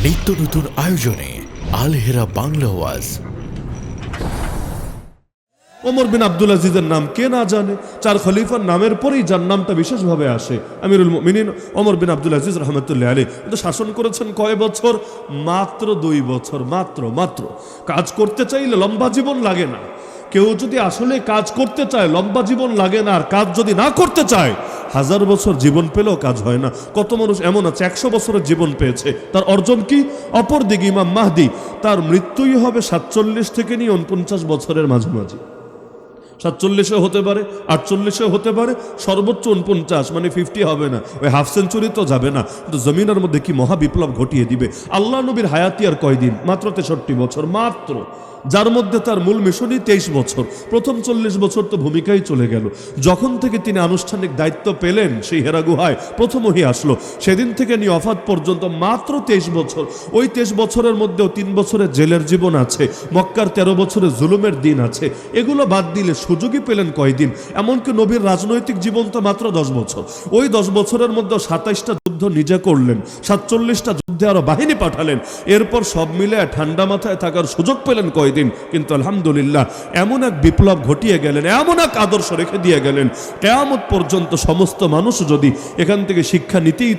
নিত্য নতুন আয়োজনে আল হেরা বাংলা ওয়াজ। ওমর বিন আব্দুল আজিজের নাম কে না জানে? চার খলিফার নামের পরেই যার নামটা বিশেষভাবে আসে আমিরুল মুমিনিন ওমর বিন আব্দুল আজিজ রহমতুল্লাহ আলাইহি। কিন্তু শাসন করেছেন কয় বছর? মাত্র 2 বছর। মাত্র কাজ করতে চাইলে লম্বা জীবন লাগে না। কেউ যদি আসলে কাজ করতে চায় লম্বা জীবন লাগে না, আর কাজ যদি না করতে চায় 1000 বছর জীবন পেলেও কাজ হয় না। কত মানুষ এমন আছে 100 বছরের জীবন পেয়েছে, তার অর্জন কি? অপরদিকে ইমাম মাহদি, তার মৃত্যুই হবে 47 থেকে নিয়ে 49 বছরের মাঝামাঝি। 47-এ হতে পারে, 48-এ হতে পারে, সর্বোচ্চ 49, মানে 50 হবে না, ওই হাফ সেঞ্চুরি তো যাবে না। কিন্তু জমিনের মধ্যে কি মহা বিপ্লব ঘটিয়ে দিবে। আল্লাহ নবীর হায়াতি আর কয়দিন? মাত্র 63 বছর মাত্র, যার মধ্যে তার মূল মিশনই 23 বছর। প্রথম 40 বছর তো ভূমিকাই চলে গেল। যখন থেকে তিনি আনুষ্ঠানিক দায়িত্ব পেলেন, সেই হেরা গুহায় প্রথম ওহী আসলো, সেদিন থেকে নিয়ে ওয়াফাত পর্যন্ত মাত্র 23 বছর। ওই 23 বছরের মধ্যেও 3 বছরের জেলের জীবন আছে, মক্কার 13 বছরের জুলুমের দিন আছে। এগুলো বাদ দিলে সুযোগই পেলেন কয়দিন? এমনকি নবীর রাজনৈতিক জীবন তো মাত্র 10 বছর। ওই 10 বছরের মধ্যে 27টা যুদ্ধ নিজে করলেন, 47টা যুদ্ধে আরো বাহিনী পাঠালেন। এরপর সব মিলে ঠান্ডা মাথায় থাকার সুযোগ পেলেন কয়দিন? কিন্তু আলহামদুলিল্লাহ এমন এক বিপ্লব ঘটিয়ে গেলেন, এমন এক আদর্শ রেখে দিয়ে গেলেন, কিয়ামত পর্যন্ত সমস্ত মানুষ যদি এখান থেকে শিক্ষা নিতেই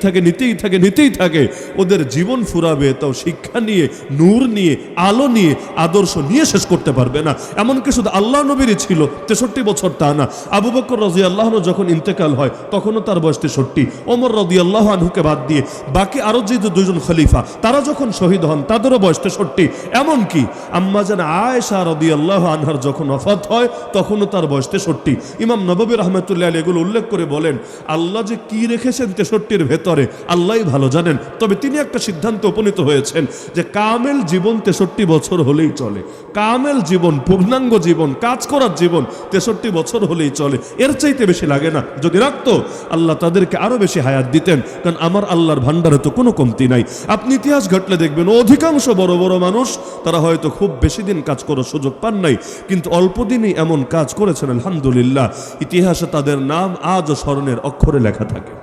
থাকে, ওদের জীবন ফুরাবে তাও শিক্ষা নিয়ে, নূর নিয়ে, আলো নিয়ে, আদর্শ নিয়ে শেষ করতে পারবে না। এমনকি শুধু আল্লাহ নবীরই ছিল 63 বছর তা না। আবু বকর রাদিয়াল্লাহু আনহু যখন ইন্তেকাল হয় তখনও তার বয়স 63। ওমর রাদিয়াল্লাহু আনহুকে বাদ দিয়ে বাকি আরো যে 2জন খলিফা তারা যখন শহীদ হন তাদেরও বয়স 63। এমনকি আম্মা জান আয়েশা রাদিয়াল্লাহু আনহার যখন ওয়াফাত হয় তখনও তার বয়স 63। ইমাম নববী রাহমাতুল্লাহি আলাইহি এগুলো উল্লেখ করে বলেন, আল্লাহ যে কি রেখেছেন 63-র ভেতরে আল্লাহই ভালো জানেন। তবে তিনি একটা সিদ্ধান্তে উপনীত হয়েছেন যে কামেল জীবন 63 বছর হলেই চলে। কামেল জীবন, পূর্ণাঙ্গ জীবন, কাজ করার জীবন 63 বছর হলেই চলে, এর চাইতে বেশি লাগে না। যদি রাখতো আল্লাহ তাদেরকে আরো বেশি হায়াত দিতেন, কারণ আমার আল্লাহর ভান্ডারে তো কোনো কমতি নাই। আপনি ইতিহাস ঘাটলে দেখবেন অধিকাংশ বড় বড় মানুষ তারা হয়তো খুব বেশি দিন কাজ করার সুযোগ পান নাই, কিন্তু অল্প দিনই এমন কাজ করেছেন আলহামদুলিল্লাহ, ইতিহাসে তাদের নাম আজও স্মরণের অক্ষরে লেখা থাকে।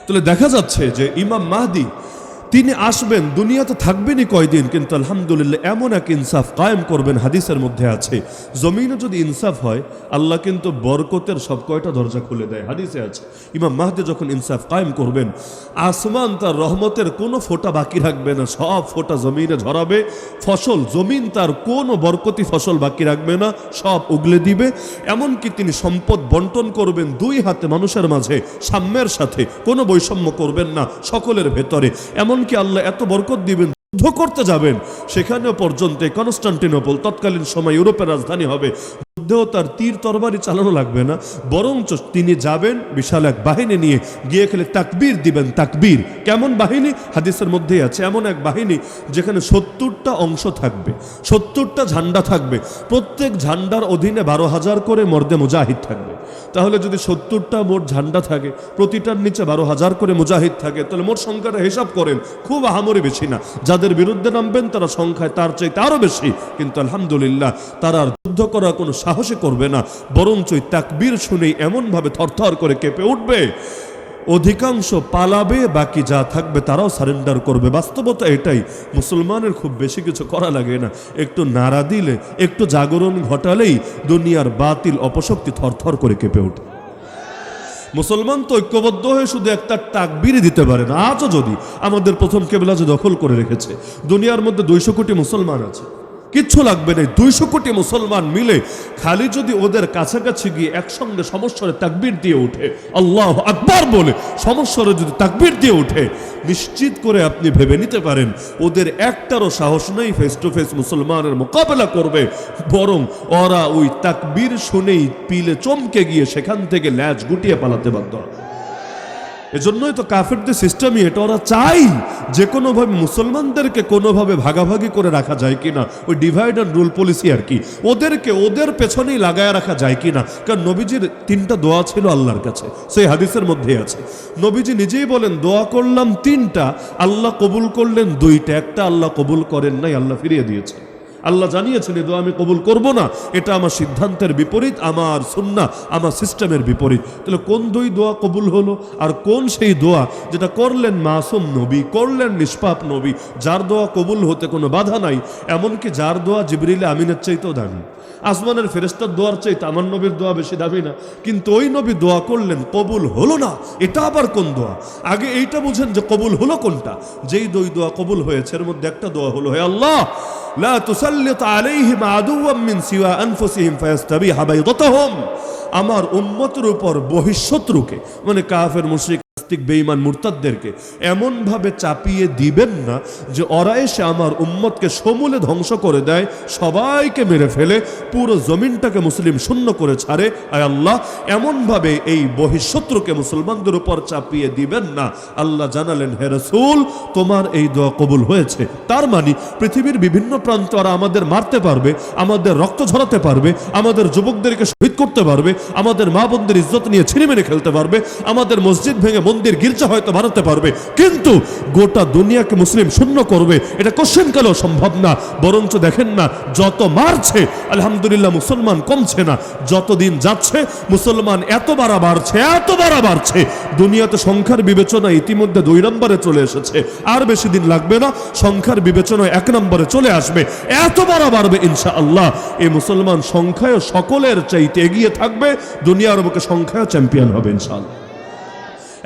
তাহলে দেখা যাচ্ছে যে ইমাম মাহদি তিনি আসবেন, দুনিয়াতে থাকবেনই কয়দিন, কিন্তু আলহামদুলিল্লাহ এমন এক ইনসাফ কায়েম করবেন, হাদিসের মধ্যে আছে জমিনে যদি ইনসাফ হয় আল্লাহ কিন্তু বরকতের সব কয়টা দরজা খুলে দেয়, হাদিসে আছে। ইমাম মাহদি যখন ইনসাফ কায়েম করবেন, আসমান তার রহমতের কোনো ফোঁটা বাকি রাখবে না, সব ফোঁটা জমিনে ঝরাবে। ফসল, জমিন তার কোনো বরকতি ফসল বাকি রাখবে না, সব উগলে দিবে। এমনকি তিনি সম্পদ বন্টন করবেন 2 হাতে মানুষের মাঝে, সাম্যের সাথে, কোনো বৈষম্য করবেন না সকলের ভেতরে। এমনকি আল্লাহ এত বরকত দিবেন, যুদ্ধ করতে যাবেন সেখানেও পর্যন্ত কনস্টান্টিনোপল, তৎকালীন সময় ইউরোপের রাজধানী হবে, যুদ্ধেও তার তীর তরবারি চালানো লাগবে না, বরঞ্চ তিনি যাবেন বিশাল এক বাহিনী নিয়ে, গিয়ে খেলে তাকবীর দিবেন। তাকবীর কেমন বাহিনী? হাদিসের মধ্যেই আছে, এমন এক বাহিনী যেখানে 70টা অংশ থাকবে, 70টা ঝান্ডা থাকবে, প্রত্যেক ঝান্ডার অধীনে 12,000 করে মর্দে মুজাহিদ থাকবে। তাহলে যদি 70টা মোট ঝান্ডা থাকে, প্রতিটার নিচে 12,000 করে মুজাহিদ থাকে, তাহলে মোট সংখ্যাটা হিসাব করেন, খুব আহামরি বেশি না। যাদের বিরুদ্ধে নামবেন তারা সংখ্যায় তার চাইতে আরো বেশি, কিন্তু আলহামদুলিল্লাহ তারা আর যুদ্ধ করার কোনো সাহসে করবে না, বরঞ্চ তাকবীর শুনেই এমনভাবে থরথর করে কেঁপে উঠবে, অধিকাংশ পালাবে, বাকি যা থাকবে তারাও সারেন্ডার করবে। বাস্তবতা এটাই, মুসলমানের খুব বেশি কিছু করা লাগে না, একটু নাড়া দিলে, একটু জাগরণ ঘটালেই দুনিয়ার বাতিল অপশক্তি থরথর করে কেঁপে ওঠে। মুসলমান তো ঐক্যবদ্ধ হয়ে শুধু একটা তাকবীরই দিতে পারে না। আজও যদি আমাদের প্রথম কেবলা যে দখল করে রেখেছে, দুনিয়ার মধ্যে 200 কোটি মুসলমান আছে, কিচ্ছু লাগবে না, 200 কোটি মুসলমান মিলে খালি যদি ওদের কাছাকাছি গিয়ে একসঙ্গে সমস্বরে তাকবীর দিয়ে ওঠে, আল্লাহু আকবার বলে সমস্বরে যদি তাকবীর দিয়ে ওঠে, নিশ্চিত করে আপনি ভেবে নিতে পারেন ওদের একটারও সাহস নেই ফেস টু ফেস মুসলমানের মোকাবেলা করবে, বরং ওরা ওই তাকবীর শুনেই পিলে চমকে গিয়ে সেখান থেকে ল্যাজ গুটিয়ে পালাতে বাধ্য হবে। এজন্যই তো কাফেরদের সিস্টেমই এটা, ওরা চাই যে কোনোভাবে মুসলমানদেরকে কোনোভাবে ভাগাভাগি করে রাখা যায় কিনা, ওই ডিভাইড অ্যান্ড রুল পলিসি আর কি, ওদেরকে ওদের পেছনেই লাগায় রাখা যায় কিনা। কারণ নবীজির 3টা দোয়া ছিল আল্লাহর কাছে, সেই হাদিসের মধ্যে আছে। নবীজি নিজেই বলেন, দোয়া করলাম 3টা, আল্লাহ কবুল করলেন 2টা, একটা আল্লাহ কবুল করেন নাই, আল্লাহ ফিরিয়ে দিয়েছে। আল্লাহ জানিয়েছেন এই দোয়া আমি কবুল করব না, এটা আমার সিদ্ধান্তের বিপরীত, আমার সুন্নাহ, আমার সিস্টেমের বিপরীত। তাহলে কোন দুই দোয়া কবুল হলো? আর কোন সেই দোয়া যেটা করলেন মাসুম নবী, করলেন নিষ্পাপ নবী, যার দোয়া কবুল হতে কোনো বাধা নাই, এমনকি যার দোয়া জিবরিল আমিনের চাইতেও দামি, আসমানের ফেরেশতার দোয়ার চাইতে আমার নবীর দোয়া বেশি দামি না, কিন্তু ওই নবী দোয়া করলেন কবুল হলো না। এটা আবার কোন দোয়া? আগে এইটা বুঝেন যে কবুল হলো কোনটা। যেই দুই দোয়া কবুল হয়েছে এর মধ্যে একটা দোয়া হলো, হে আল্লাহ লা তুসাল্লিত আলাইহিম আদুওয়াম মিন সিওয়া আনফুসিহিম ফায়াস্তাবিহা বাইদাতাহুম, আমার উম্মতের উপর বহিঃশত্রুকে, মানে কাফের, মুশরিক, বেঈমান, মুরতাদদেরকে এমন ভাবে চাপিয়ে দিবেন না যে ওরা এসে আমার উম্মতকে সমূলে ধ্বংস করে দেয়, সবাইকে মেরে ফেলে, পুরো জমিনটাকে মুসলিম শূন্য করে ছাড়ে। আয় আল্লাহ, এমন ভাবে এই বহিঃশত্রুকে মুসলমানদের উপর চাপিয়ে দিবেন না। আল্লাহ জানালেন, হে রাসূল, তোমার এই দোয়া কবুল হয়েছে। তার মানে পৃথিবীর বিভিন্ন প্রান্তে ওরা আমাদের মারতে পারবে, আমাদের রক্ত ঝরাতে পারবে, আমাদের যুবকদেরকে শহীদ করতে পারবে, আমাদের মা বোনদের ইজ্জত নিয়ে ছিনিমিনি খেলতে পারবে, আমাদের মসজিদ ভেঙে মন্দির গির্জা হয়তো বানাতে পারবে, কিন্তু গোটা দুনিয়াকে মুসলিম শূন্য করবে এটা কোশ্চেন কালেও সম্ভব না। বরঞ্চ দেখেন না, যত মারছে আলহামদুলিল্লাহ মুসলমান কমছে না, যতদিন যাচ্ছে মুসলমান এত বাড়ছে, দুনিয়াতে সংখ্যার বিবেচনা ইতিমধ্যে 2 নম্বরে চলে এসেছে, আর বেশি দিন লাগবে না সংখ্যার বিবেচনা 1 নম্বরে চলে আসবে, এত বাড়বে ইনশাআল্লাহ। এই মুসলমান সংখ্যায় সকলের চাইতে এগিয়ে থাকবে, দুনিয়ার বুকে সংখ্যায় চ্যাম্পিয়ন হবে ইনশাআল্লাহ।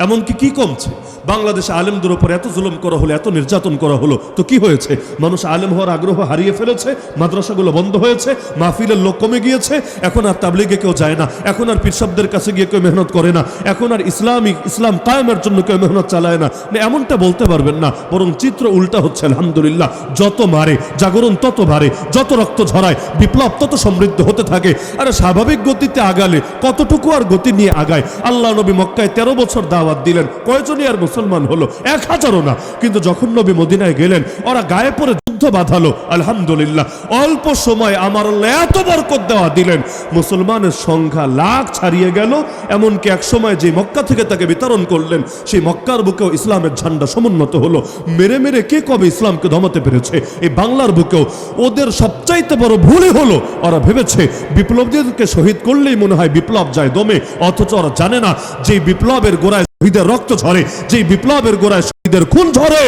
এমনকি কি কমছে? বাংলাদেশে আলেমদের উপর এত জুলুম করা হলো, এত নির্যাতন করা হলো, তো কি হয়েছে? মানুষ আলেম হওয়ার আগ্রহ হারিয়ে ফেলেছে, মাদ্রাসাগুলো বন্ধ হয়েছে, মাহফিলের লোক কমে গিয়েছে, এখন আর তাবলীগে কেউ যায় না, এখন আর পীরসাবদের কাছে গিয়ে কেউ মেহনত করে না, এখন আর ইসলাম কায়েমের জন্য কেউ মেহনত চালায় না। এমনটা বলতে পারবেন না, বরং চিত্র উল্টা হচ্ছে আলহামদুলিল্লাহ। যত মারে জাগরণ তত বাড়ে, যত রক্ত ঝরায় বিপ্লব তত সমৃদ্ধ হতে থাকে। আরে স্বাভাবিক গতিতে আগালে কতটুকু আর গতি নিয়ে আগায়? আল্লাহ নবী মক্কায় 13 বছর দাওয়াত দিলেন, কয়জনই আর মুসলমান হলো? 1000ও না। কিন্তু যখন নবী মদিনায় গেলেন, ওরা গায়ে পড়ে যুদ্ধ বাঁধালো, আলহামদুলিল্লাহ অল্প সময় আমার আল্লাহ এত বরকত দেওয়া দিলেন, মুসলমানের সংখ্যা লাখ ছাড়িয়ে গেল। এমনকি এক সময় যে মক্কা থেকে তাকে বিতরণ করলেন, সেই মক্কার বুকেও ইসলামের ঝান্ডা সমুন্নত হলো। মেরে মেরে কে কবে ইসলামকে দমাতে পেরেছে? এই বাংলার বুকেও ওদের সবচাইতে বড় ভুলই হলো, ওরা ভেবেছে বিপ্লবীদেরকে শহীদ করলেই মনে হয় বিপ্লব যায় দমে, অথচ ওরা জানে না যে বিপ্লবের গোড়ায় শহীদের রক্ত ঝরে, যে বিপ্লবের গোড়ায় শহীদের খুন ঝরে,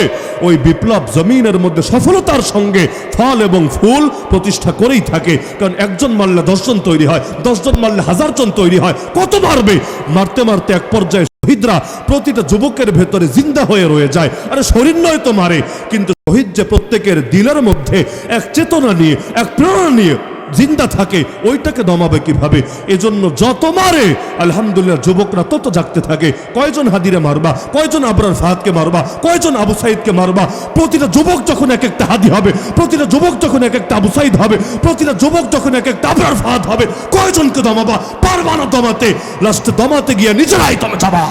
ওই বিপ্লব জমিনের মধ্যে সফলতার সঙ্গে ফল এবং ফুল প্রতিষ্ঠা করেই থাকে। কারণ একজন মারলে 10 জন তৈরি হয়, 10 জন মারলে 1000 জন তৈরি হয়, কত মারবে? মারতে মারতে এক পর্যায়ে শহীদরা প্রতিটা যুবকের ভেতরে জিন্দা হয়ে রয়ে যায়। আরে শরীর নয় তো মারে, কিন্তু শহীদ যে প্রত্যেকের দিলের মধ্যে এক চেতনা নিয়ে, এক প্রেরণা নিয়ে জিন্দা থাকে, ওইটাকে দমাবে কিভাবে? এজন্য যত মারে আলহামদুলিল্লাহ যুবকরা তত জাগতে থাকে। কয়জন হাদিরে মারবা, কয়জন আবরার ফাহাদকে মারবা, কয়জন আবু সাইদকে মারবা? প্রতিটা যুবক যখন এক একটা হাদি হবে, প্রতিটা যুবক যখন এক একটা আবু সাইদ হবে, প্রতিটা যুবক যখন এক একটা আবরার ফাহাদ হবে, কয়জনকে দমাবা? পারবা না দমাতে। লাস্টে দমাতে গিয়ে নিজেরাই দমে যাবা।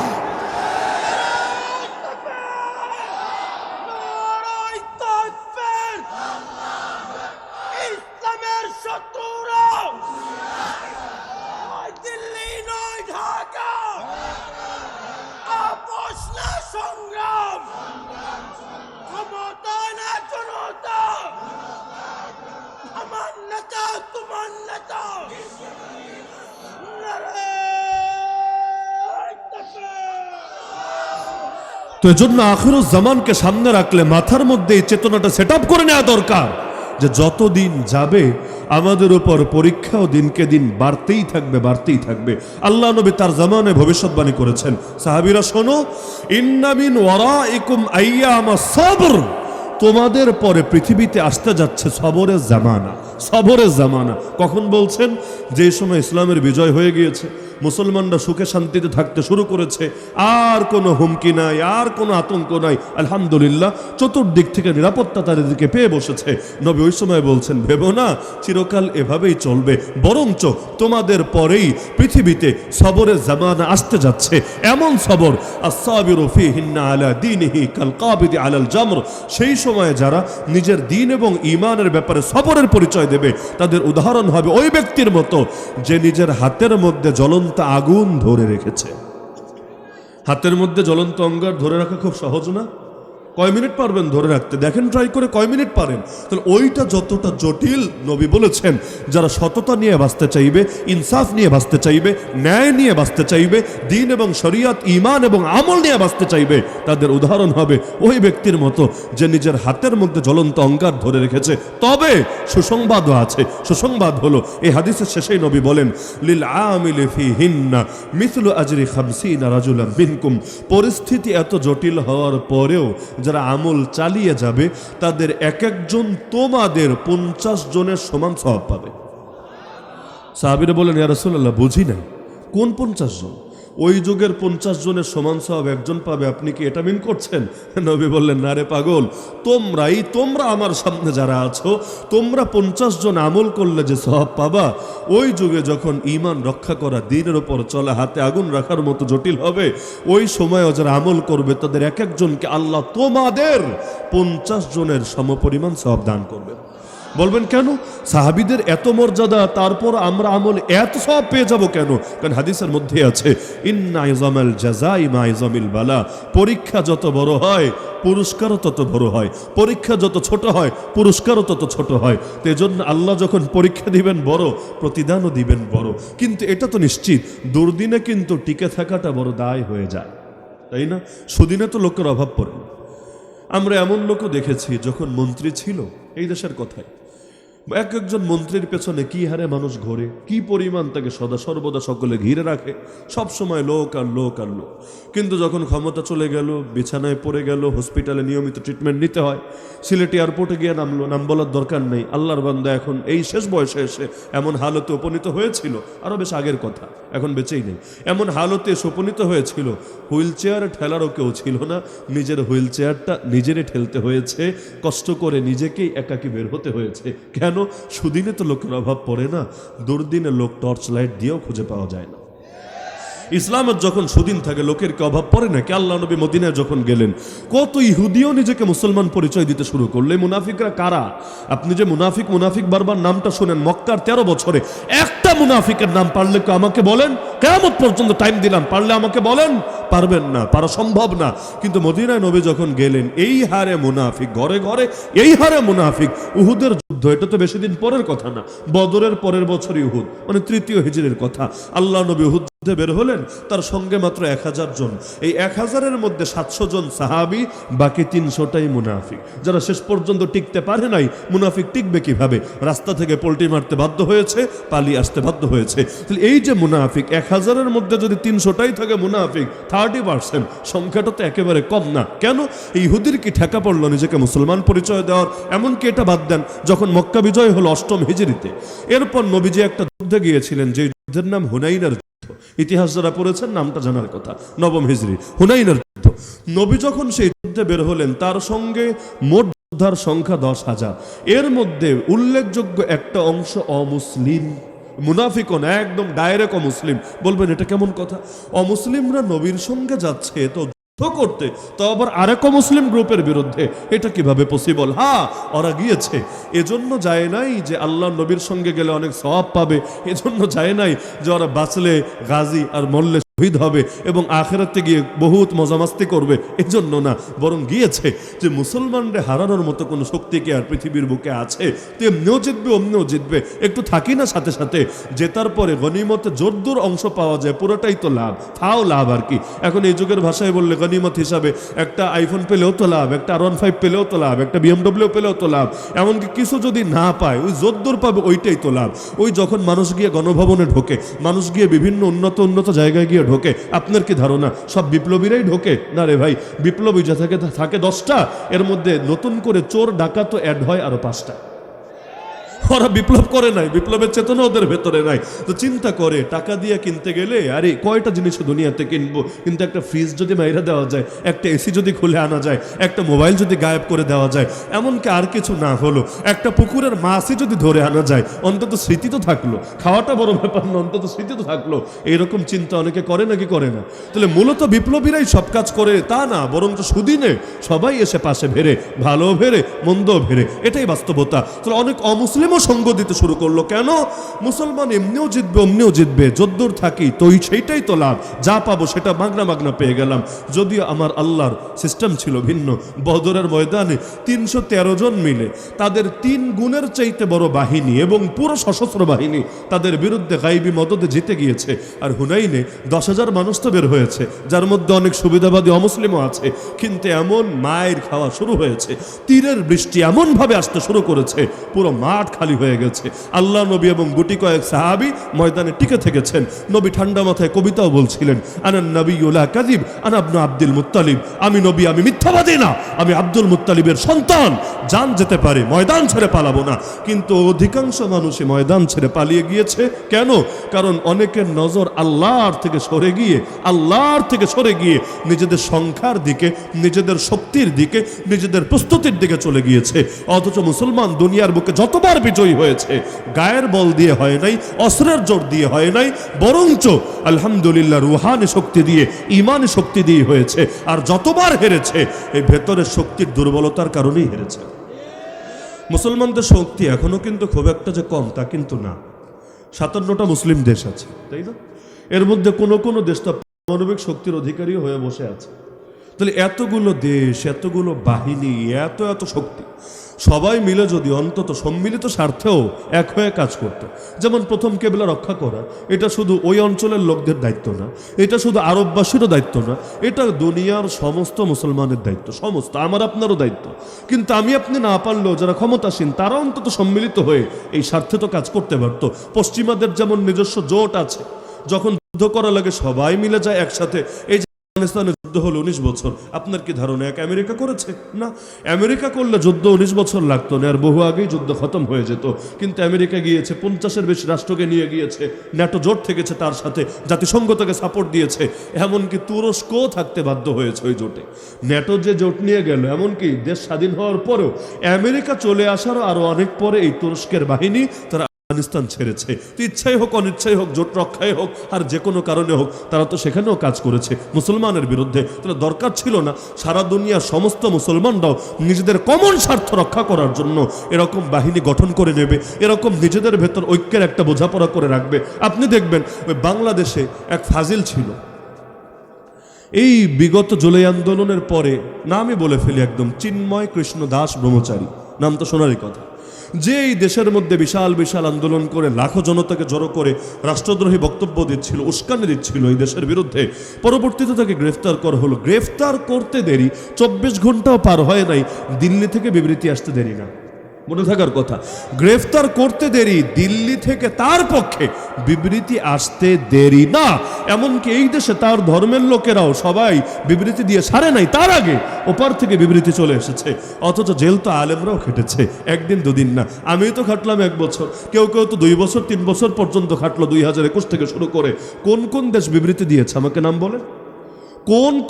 তো এজন্য আখিরুজ জামানকে সামনে রাখলে মাথার মধ্যে এই চেতনাটা সেট আপ করে নেওয়া দরকার যে যত দিন যাবে আমাদের উপর পরীক্ষাও দিনকে দিন বাড়তেই থাকবে। আল্লাহ নবী তার জামানে ভবিষ্যৎবাণী করেছেন, সাহাবীরা শোনো, ইন্না মিন ওয়ারাইকুম আইয়ামা সবর, তোমাদের পরে পৃথিবীতে আসতে যাচ্ছে সবরের জামানা। কখন বলছেন? যে সময় ইসলামের বিজয় হয়ে গিয়েছে, মুসলমানরা সুখে শান্তিতে থাকতে শুরু করেছে, আর কোনো হুমকি নাই, আর কোনো আতঙ্ক নাই, আলহামদুলিল্লাহ চতুর্দিক থেকে নিরাপত্তা তাদেরকে পেয়ে বসেছে। নবী ওই সময় বলছেন, ভেবো না চিরকাল এভাবেই চলবে, বরঞ্চ তোমাদের পরেই পৃথিবীতে সবরের জামানা আসতে যাচ্ছে। এমন সবর, আস-সাবিরু ফীহিন্না আলা দীনিহি কাল কাবিদি আলাল জামর, সেই সময়ে যারা নিজের দ্বীন এবং ঈমানের ব্যাপারে সবরের পরিচয় দেবে, তাদের উদাহরণ হবে ওই ব্যক্তির মতো যে নিজের হাতের মধ্যে জ্বলন্ত আগুন ধরে রেখেছে। হাতের মধ্যে জ্বলন্ত অঙ্গার ধরে রাখা খুব সহজ না? কয় মিনিট পারবেন ধরে রাখতে? দেখেন ট্রাই করে কয় মিনিট পারেন। তাহলে ওইটা যতটা জটিল, নবী বলেছেন যারা সততা নিয়ে বাঁচতে চাইবে, ইনসাফ নিয়ে বাঁচতে চাইবে, ন্যায় নিয়ে বাঁচতে চাইবে, দিন এবং শরিয়ত, ঈমান এবং আমল নিয়ে বাঁচতে চাইবে, তাদের উদাহরণ হবে ওই ব্যক্তির মতো যে নিজের হাতের মধ্যে জ্বলন্ত অঙ্গার ধরে রেখেছে। তবে সুসংবাদও আছে। সুসংবাদ হলো এই হাদিসের শেষেই নবী বলেন, লিল আমিলি ফিহিন্না মিসলু আজরি 50 রাজুলান মিনকুম। পরিস্থিতি এত জটিল হওয়ার পরেও যারা আমল চালিয়ে যাবে তাদের এক একজন তোমাদের 50 জনের সমান সওয়াব পাবে। সাহাবীরা বলেন, ইয়া রাসূলুল্লাহ, বুঝি নাই কোন 50 জন? ওই যুগের 50 জনের সমান সওয়াব একজন পাবে, আপনি কি এটা মিন করছেন? নবী বললেন, না রে পাগল, তোমরা আমার সামনে যারা আছো, তোমরা 50 জন আমল করলে যে সওয়াব পাবা, ওই যুগে যখন ঈমান রক্ষা করা, দ্বীনের উপর চলা, হাতে আগুন রাখার মতো জটিল হবে, ওই সময়ও যারা আমল করবে তাদের এক একজনকে আল্লাহ তোমাদের 50 জনের সমপরিমাণ সওয়াব দান করবে। বলবেন কেন? সাহাবীদের এত মর্যাদা, তারপর আমরা আমল এত সব পেয়ে যাব কেন? কারণ হাদিসের মধ্যে আছে, ইন্না ইজামাল জাযাই মা ইজামিল বালা। পরীক্ষা যত বড় হয় পুরস্কারও তত বড় হয়, পরীক্ষা যত ছোট হয় পুরস্কারও তত ছোট হয়। তো এজন্য আল্লাহ যখন পরীক্ষা দিবেন বড়, প্রতিদানও দিবেন বড়। কিন্তু এটা তো নিশ্চিত, দুর্দিনে কিন্তু টিকে থাকাটা বড় দায় হয়ে যায়, তাই না? সুদিনে তো লোকের অভাব পড়ে না। আমরা এমন লোকও দেখেছি যখন মন্ত্রী ছিল, এই দেশের কথাই, এক একজন মন্ত্রীর পেছনে কি হারে মানুষ ঘোরে, কি পরিমাণ তাকে সদা সর্বদা সকলে ঘিরে রাখে, সব সময় লোক আর লোক আর লোক। কিন্তু যখন ক্ষমতা চলে গেল, বিছানায় পড়ে গেল, হসপিটালে নিয়মিত ট্রিটমেন্ট নিতে হয়, সিলেট এয়ারপোর্টে গিয়ে নামলো, নাম বলার দরকার নেই। আল্লাহর বান্দা এখন এই শেষ বয়সে এসে এমন হালতে উপনীত হয়েছিল, আরও বেশ আগের কথা, এখন বেঁচেই নেই, এমন হালতে এসে উপনীত হয়েছিল, হুইল চেয়ারে ঠেলারও কেউ ছিল না, নিজের হুইল চেয়ারটা নিজেরই ঠেলতে হয়েছে, কষ্ট করে নিজেকেই একাকী বের হতে হয়েছে। কেন? সুদিনে তো লোকের অভাব পড়ে না, দুর্দিনে লোক টর্চ লাইট দিয়েও খুঁজে পাওয়া যায় না। ইসলামের যখন সুদিন থাকে লোকের কি অভাব পড়ে না? কি আল্লাহ নবী মদিনায় যখন গেলেন, কত ইহুদিও নিজেকে মুসলমান পরিচয় দিতে শুরু করলে। মুনাফিকরা কারা? আপনি যে মুনাফিক মুনাফিক বারবার নামটা শোনেন, মক্কার 13 বছরে একটা মুনাফিকের নাম পারলে কি আমাকে বলেন? কিয়ামত পর্যন্ত টাইম দিলাম, পারলে আমাকে বলেন। পারবেন না, পারা সম্ভব না। কিন্তু মদিনায় নবী যখন গেলেন, এই হারে মুনাফিক ঘরে ঘরে, এই হারে মুনাফিক। উহুদের যুদ্ধ, এটা তো বেশি দিন পরের কথা না, বদরের পরের বছরই উহুদ, মানে 3য় হিজরির কথা। আল্লাহ নবী উহুদ বের হলেন, তার সঙ্গে মাত্র 1000 জন। এই 1000-এর মধ্যে 700 জন সাহাবী, বাকি 300টাই মুনাফিক, যারা শেষ পর্যন্ত টিকতে পারে নাই। মুনাফিক টিকবে কিভাবে? রাস্তা থেকে পল্টি মারতে বাধ্য হয়েছে, পালিয়ে আসতে বাধ্য হয়েছে। তাহলে এই যে মুনাফিক, 1000-এর মধ্যে যদি 300টাই থাকে মুনাফিক, 30%, সংখ্যাটা তো একেবারে কম না। কেন? এই ইহুদির কি ঠেকা পড়লো নিজেকে মুসলমান পরিচয় দেওয়ার? এমনকি এটা বাদ দেন, যখন মক্কা বিজয় হলো 8ম হিজরিতে, এরপর নবীজি একটা যুদ্ধে গিয়েছিলেন, যে যুদ্ধের নাম হুনাইনের যুদ্ধ। ইতিহাস যারা পড়েছেন নামটা জানার কথা, 9ম হিজরি, হুনাইনের যুদ্ধ। নবী যখন সেই যুদ্ধে বের হলেন, তার সঙ্গে মোট যোদ্ধার সংখ্যা 10,000। এর মধ্যে উল্লেখযোগ্য একটা অংশ অমুসলিম, মুনাফিকও না, একদম ডাইরেক্ট অমুসলিম। বলবেন এটা কেমন কথা? অমুসলিমরা নবীর সঙ্গে যাচ্ছে তো করতে, তো আবার আরেক মুসলিম গ্রুপের বিরুদ্ধে, এটা কিভাবে পসিবল? হ্যাঁ, ওরা গিয়েছে, এজন্য যায় নাই যে আল্লাহ নবীর সঙ্গে গেলে অনেক সওয়াব পাবে, এজন্য যায় নাই যে ওরা বাঁচলে গাজী আর মরলে শহীদ হবে এবং আখিরাতে গিয়ে বহুত মজামাস্তি করবে, এজন্য না। বরং গিয়েছে যে মুসলমানদের হারানোর মতো কোনো শক্তি কি আর পৃথিবীর বুকে আছে? তো এমনিও জিতবে, অমনিও জিতবে, একটু থাকি না সাথে সাথে। জেতার পরে গনিমতে জোরদুর অংশ পাওয়া যায়, পুরোটাই তো লাভ, তাও লাভ আর কি। এখন এই যুগের ভাষায় বললে গনিমত হিসাবে একটা আইফোন পেলেও তো লাভ, একটা R15 পেলেও তো লাভ, একটা BMW পেলেও তো লাভ। এমনকি কিছু যদি না পায়, ওই জোরদুর পাবে, ওইটাই তো লাভ। ওই যখন মানুষ গিয়ে গণভবনে ঢোকে, মানুষ গিয়ে বিভিন্ন উন্নত জায়গায় গিয়ে ঢোকে, আপনার কি ধারণা সব বিপ্লবীরাই ঢোকে? না রে ভাই, বিপ্লবী যা থাকে 10টা, এর মধ্যে নতুন করে চোর ডাকাত অ্যাড হয় আরো 5টা। ওরা বিপ্লব করে নাই, বিপ্লবের চেতনা ওদের ভেতরে নাই। তো চিন্তা করে, টাকা দিয়ে কিনতে গেলে আরে কয়টা জিনিস দুনিয়াতে কিনবো, কিন্তু একটা ফ্রিজ যদি মাইরা দেওয়া যায়, একটা এসি যদি খুলে আনা যায়, একটা মোবাইল যদি গায়েব করে দেওয়া যায়, এমনকি আর কিছু না হলো একটা পুকুরের মাছই যদি ধরে আনা যায়, অন্তত স্মৃতি তো থাকলো। খাওয়াটা বড় ব্যাপার না, অন্তত স্মৃতি তো থাকলো। এইরকম চিন্তা অনেকে করে নাকি করে না? তাহলে মূলত বিপ্লবীরাই সব কাজ করে তা না, বরং তো সুদিনে সবাই এসে পাশে ভেড়ে, ভালো ভেড়ে মন্দ ভেড়ে, এটাই বাস্তবতা। তাহলে অনেক অমুসলিম মুসলিমও সঙ্গ দিতে শুরু করলো। কেন? মুসলমান এমনিও জিতবে অমনিও জিতবে, যদ্দূর থাকি তো সেইটাই তো লাভ, যা পাবো সেটা মাগনা মাগনা পেয়ে গেলাম। যদিও আমার আল্লাহর সিস্টেম ছিল ভিন্ন। বদরের ময়দানে 313 জন মিলে তাদের 3 গুণের চাইতে বড় বাহিনী এবং পুরো সশস্ত্র বাহিনী তাদের বিরুদ্ধে গাইবী মদদে জিতে গিয়েছে। আর হুনাইনে 10,000 মানুষ তো বের হয়েছে, যার মধ্যে অনেক সুবিধাবাদী অমুসলিমও আছে। কিন্তু এমন মায়ের খাওয়া শুরু হয়েছে, তীরের বৃষ্টি এমনভাবে আসতে শুরু করেছে, পুরো মাঠ খালি হয়ে গেছে। আল্লাহ নবী এবং গুটি কয়েক সাহাবী ময়দানে টিকে থেকেছেন। নবী ঠান্ডা মাথায় কবিতাও বলছিলেন, আনান নবিয়্যু লা কাযিব আনা ইবনু আব্দুল মুত্তালিব। আমি নবী, আমি মিথ্যাবাদী না, আমি আব্দুল মুত্তালিবের সন্তান। জান যেতে পারে, ময়দান ছেড়ে পালাবো না। কিন্তু অধিকাংশ মানুষই ময়দান ছেড়ে পালিয়ে গিয়েছে। কেন? কারণ অনেকের নজর আল্লাহর থেকে সরে গিয়ে নিজেদের সংখ্যার দিকে, নিজেদের শক্তির দিকে, নিজেদের প্রস্তুতির দিকে চলে গিয়েছে। অথচ মুসলমান দুনিয়ার বুকে যতবার বিজয়ী হয়েছে, গায়ের বল দিয়ে হয় নাই, অস্ত্রের জোর দিয়ে হয় নাই, বরঞ্চ আলহামদুলিল্লাহ রুহানি শক্তি দিয়ে, ইমানি শক্তি দিয়ে হয়েছে। আর যতবার হেরেছে, এই ভেতরের শক্তির দুর্বলতার কারণেই হেরেছে। মুসলমানদের শক্তি এখনো কিন্তু খুব একটা যে কম তা কিন্তু না। 57টা মুসলিম দেশ আছে, তাই না? এর মধ্যে কোনো দেশ তো পারমাণবিক শক্তির অধিকারী হয়ে বসে আছে। তাহলে এতগুলো দেশ, এতগুলো বাহিনী, এত শক্তি, সবাই মিলে যদি অন্তত সম্মিলিত স্বার্থেও এক হয়ে কাজ করত। যেমন প্রথম কেবলা রক্ষা করা, এটা শুধু ওই অঞ্চলের লোকদের দায়িত্ব না, এটা শুধু আরববাসীরও দায়িত্ব না, এটা দুনিয়ার সমস্ত মুসলমানের দায়িত্ব, সমস্ত আমার আপনারও দায়িত্ব। কিন্তু আমি আপনি না পারলেও যারা ক্ষমতাসীন তারা অন্তত সম্মিলিত হয়ে এই স্বার্থে তো কাজ করতে পারত। পশ্চিমাদের যেমন নিজস্ব জোট আছে, যখন যুদ্ধ করা লাগে সবাই মিলে যায় একসাথে। এই আফগানিস্তানে যুদ্ধ হলো 19 বছর, আপনার কি ধারণা এক আমেরিকা করেছে? না, আমেরিকা করলে যুদ্ধ 19 বছর লাগতো না, আর বহু আগেই যুদ্ধ খতম হয়ে যেত। কিন্তু আমেরিকা গিয়েছে, 50-এর বেশি রাষ্ট্রকে নিয়ে গিয়েছে, ন্যাটো জোট থেকেছে তার সাথে, জাতিসংঘ তাকে সাপোর্ট দিয়েছে। এমনকি তুরস্কও থাকতে বাধ্য হয়েছে ওই জোটে। ন্যাটো যে জোট নিয়ে গেল, এমনকি দেশ স্বাধীন হওয়ার পরেও আমেরিকা চলে আসারও আরো অনেক পরে এই তুরস্কের বাহিনী তারা আফগানিস্তান ছেড়েছে। তো ইচ্ছাই হোক অনিচ্ছাই হোক, জোট রক্ষাই হোক আর যে কোনো কারণে হোক, তারা তো সেখানেও কাজ করেছে মুসলমানের বিরুদ্ধে। তাহলে দরকার ছিল না সারা দুনিয়ার সমস্ত মুসলমানরাও নিজেদের কমন স্বার্থ রক্ষা করার জন্য এরকম বাহিনী গঠন করে নেবে, এরকম নিজেদের ভেতর ঐক্যের একটা বোঝাপড়া করে রাখবে। আপনি দেখবেন ওই বাংলাদেশে এক ফাজিল ছিল, এই বিগত জুলাই আন্দোলনের পরে, নামই বলে ফেলি একদম, চিন্ময় কৃষ্ণ দাস ব্রহ্মচারী, নাম তো শোনারই কথা, যে এই দেশের মধ্যে বিশাল বিশাল আন্দোলন করে লাখো জনতাকে জড়ো করে রাষ্ট্রদ্রোহী বক্তব্য দিচ্ছিল, উস্কানি দিচ্ছিল এই দেশের বিরুদ্ধে। পরবর্তীতে তাকে গ্রেফতার করা হলো। গ্রেফতার করতে দেরি, 24 ঘন্টাও পার হয় নাই, দিল্লি থেকে বিবৃতি আসতে দেরি না, মনে থাকার কথা। গ্রেফতার করতে দেরি, দিল্লি থেকে তার পক্ষে বিবৃতি আসতে দেরি না। এমনকি এই দেশে তার ধর্মের লোকেরাও সবাই বিবৃতি দিয়ে সারে নাই, তার আগে ওপার থেকে বিবৃতি চলে এসেছে। অথচ জেল তো আলেমরাও খেটেছে, একদিন দুদিন না। আমি তো খাটলাম 1 বছর, কেউ তো 2 বছর 3 বছর পর্যন্ত খাটলো, 2021 থেকে শুরু করে। কোন দেশ বিবৃতি দিয়েছে আমাকে নাম বলে?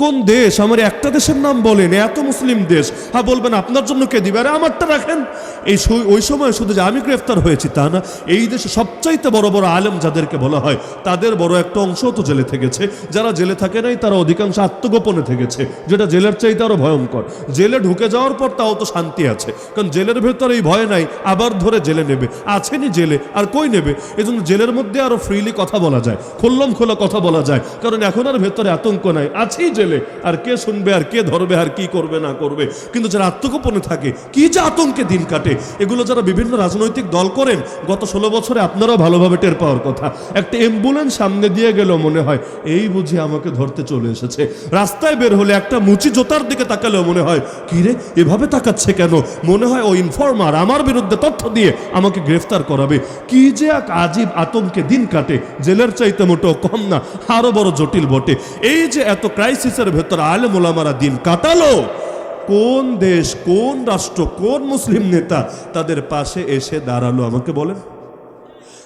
কোন দেশ? আমার একটা দেশের নাম বলেন, এত মুসলিম দেশ। হ্যাঁ বলবেন আপনার জন্য কে দিবে, আরে আমারটা রাখেন। ওই সময় শুধু যে আমি গ্রেফতার হয়েছি তা না, এই দেশে সবচাইতে বড় বড় আলেম যাদেরকে বলা হয় তাদের বড় একটা অংশ তো জেলে থেকেছে। যারা জেলে থাকে নাই তারা অধিকাংশ আত্মগোপনে থেকেছে, যেটা জেলের চাইতে আরো ভয়ঙ্কর। জেলে ঢুকে যাওয়ার পর তাও তো শান্তি আছে, কারণ জেলের ভেতরে এই ভয় নাই আবার ধরে জেলে নেবে, আছেনি জেলে আর কই নেবে। এজন্য জেলের মধ্যে আরো ফ্রিলি কথা বলা যায়, খোল্লম খোলা কথা বলা যায়, কারণ এখন আর ভেতরে আতঙ্ক নাই, আছেই জেলে, আর কে শুনবে আর কে ধরবে আর কি করবে না করবে। কিন্তু যারা আত্মগোপনে থাকে কি যে আতঙ্কে দিন কাটে। এগুলো যারা বিভিন্ন রাজনৈতিক দল করেন, গত 16 বছরে আপনারাও ভালোভাবে টের পাওয়ার কথা। একটা অ্যাম্বুলেন্স সামনে দিয়ে গেল, মনে হয় এই বুঝি আমাকে ধরতে চলে এসেছে। রাস্তায় বের হলে একটা মুচি জোতার দিকে তাকালেও মনে হয় কি রে এভাবে তাকাচ্ছে কেন, মনে হয় ও ইনফর্মার, আমার বিরুদ্ধে তথ্য দিয়ে আমাকে গ্রেফতার করাবে। কি যে এক আজীব আতঙ্কে দিন কাটে, জেলের চাইতে মোটেও কম না, আরো বড় জটিল বটে। এই যে এত ক্রাইসিসের ভেতর আলেম ওলামারা দিন কাটালো, কোন দেশ, কোন রাষ্ট্র, কোন মুসলিম নেতা তাদের পাশে এসে দাঁড়ালো আমাকে বলেন?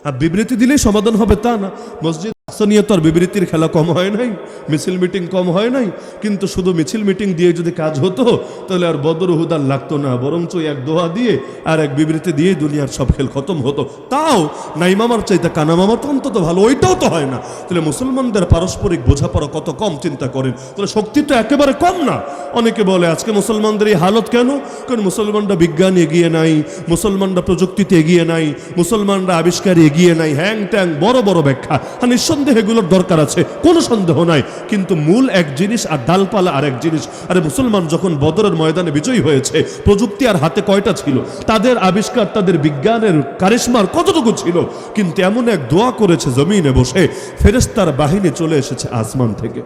আর বিবৃতি দিলেই সমাধান হবে তা না। মসজিদ তো আর বিবৃতির খেলা কম হয় নাই, মিছিল মিটিং কম হয় নাই, কিন্তু শুধু মিছিল মিটিং দিয়ে যদি কাজ হতো তাহলে আর বদর উহুদ আর লাগতো না, বরঞ্চ এক দোয়া দিয়ে আর এক বিবৃতি দিয়ে দুনিয়ার সব খেল খতম হতো। তাও নাই মামার চাইতে কানা মামা তো অন্তত ভালো, ওইটাও তো হয় না। তাহলে মুসলমানদের পারস্পরিক বোঝাপড়া কত কম চিন্তা করেন, তাহলে শক্তি তো একেবারে কম না। অনেকে বলে আজকে মুসলমানদের এই হালত কেন? কারণ মুসলমানরা বিজ্ঞান এগিয়ে নাই, মুসলমানরা প্রযুক্তিতে এগিয়ে নাই, মুসলমানরা আবিষ্কারে এগিয়ে নাই, হ্যাং ট্যাং বড় বড় ব্যাখ্যা। নিঃসন্দেহে এগুলোর দরকার আছে, কোনো সন্দেহ নাই, কিন্তু মূল এক জিনিস আর ডালপালা আর এক জিনিস। আরে মুসলমান যখন বদরের ময়দানে বিজয়ী হয়েছে, প্রযুক্তি আর হাতে কয়টা ছিল? তাদের আবিষ্কার, তাদের বিজ্ঞানের কারিশমার কতটুকু ছিল? কিন্তু এমন এক দোয়া করেছে জমিনে বসে, ফেরেশতার বাহিনী চলে এসেছে আসমান থেকে।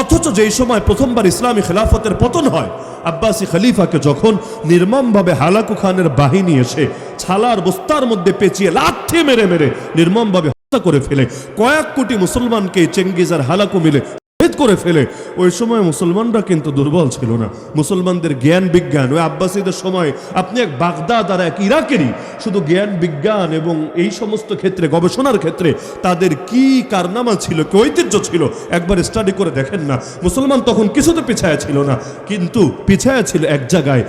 অথচ যেই সময় প্রথমবার ইসলামী খেলাফতের পতন হয়, আব্বাসী খলিফাকে যখন নির্মমভাবে হালাকু খানের বাহিনী এসে ছালার বস্তার মধ্যে পেঁচিয়ে লাথি মেরে মেরে নির্মমভাবে হত্যা করে ফেলে, কয়েক কোটি মুসলমানকে চেঙ্গিজ আর হালাকু মিলে করে ফেলে, ওই সময় মুসলমানরা কিন্তু দুর্বল ছিল না। মুসলমানদের জ্ঞান বিজ্ঞান, ওই আব্বাসীদের সময় আপনি এক বাগদাদ আর এক ইরাকেরই শুধু জ্ঞান বিজ্ঞান এবং এই সমস্ত ক্ষেত্রে গবেষণার ক্ষেত্রে তাদের কি কারনামা ছিল, কি ঐতিহ্য ছিল, একবার স্টাডি করে দেখেন না। মুসলমান তখন কিছুতে পিছায়া ছিল না, কিন্তু পিছায়া ছিল এক জায়গায়,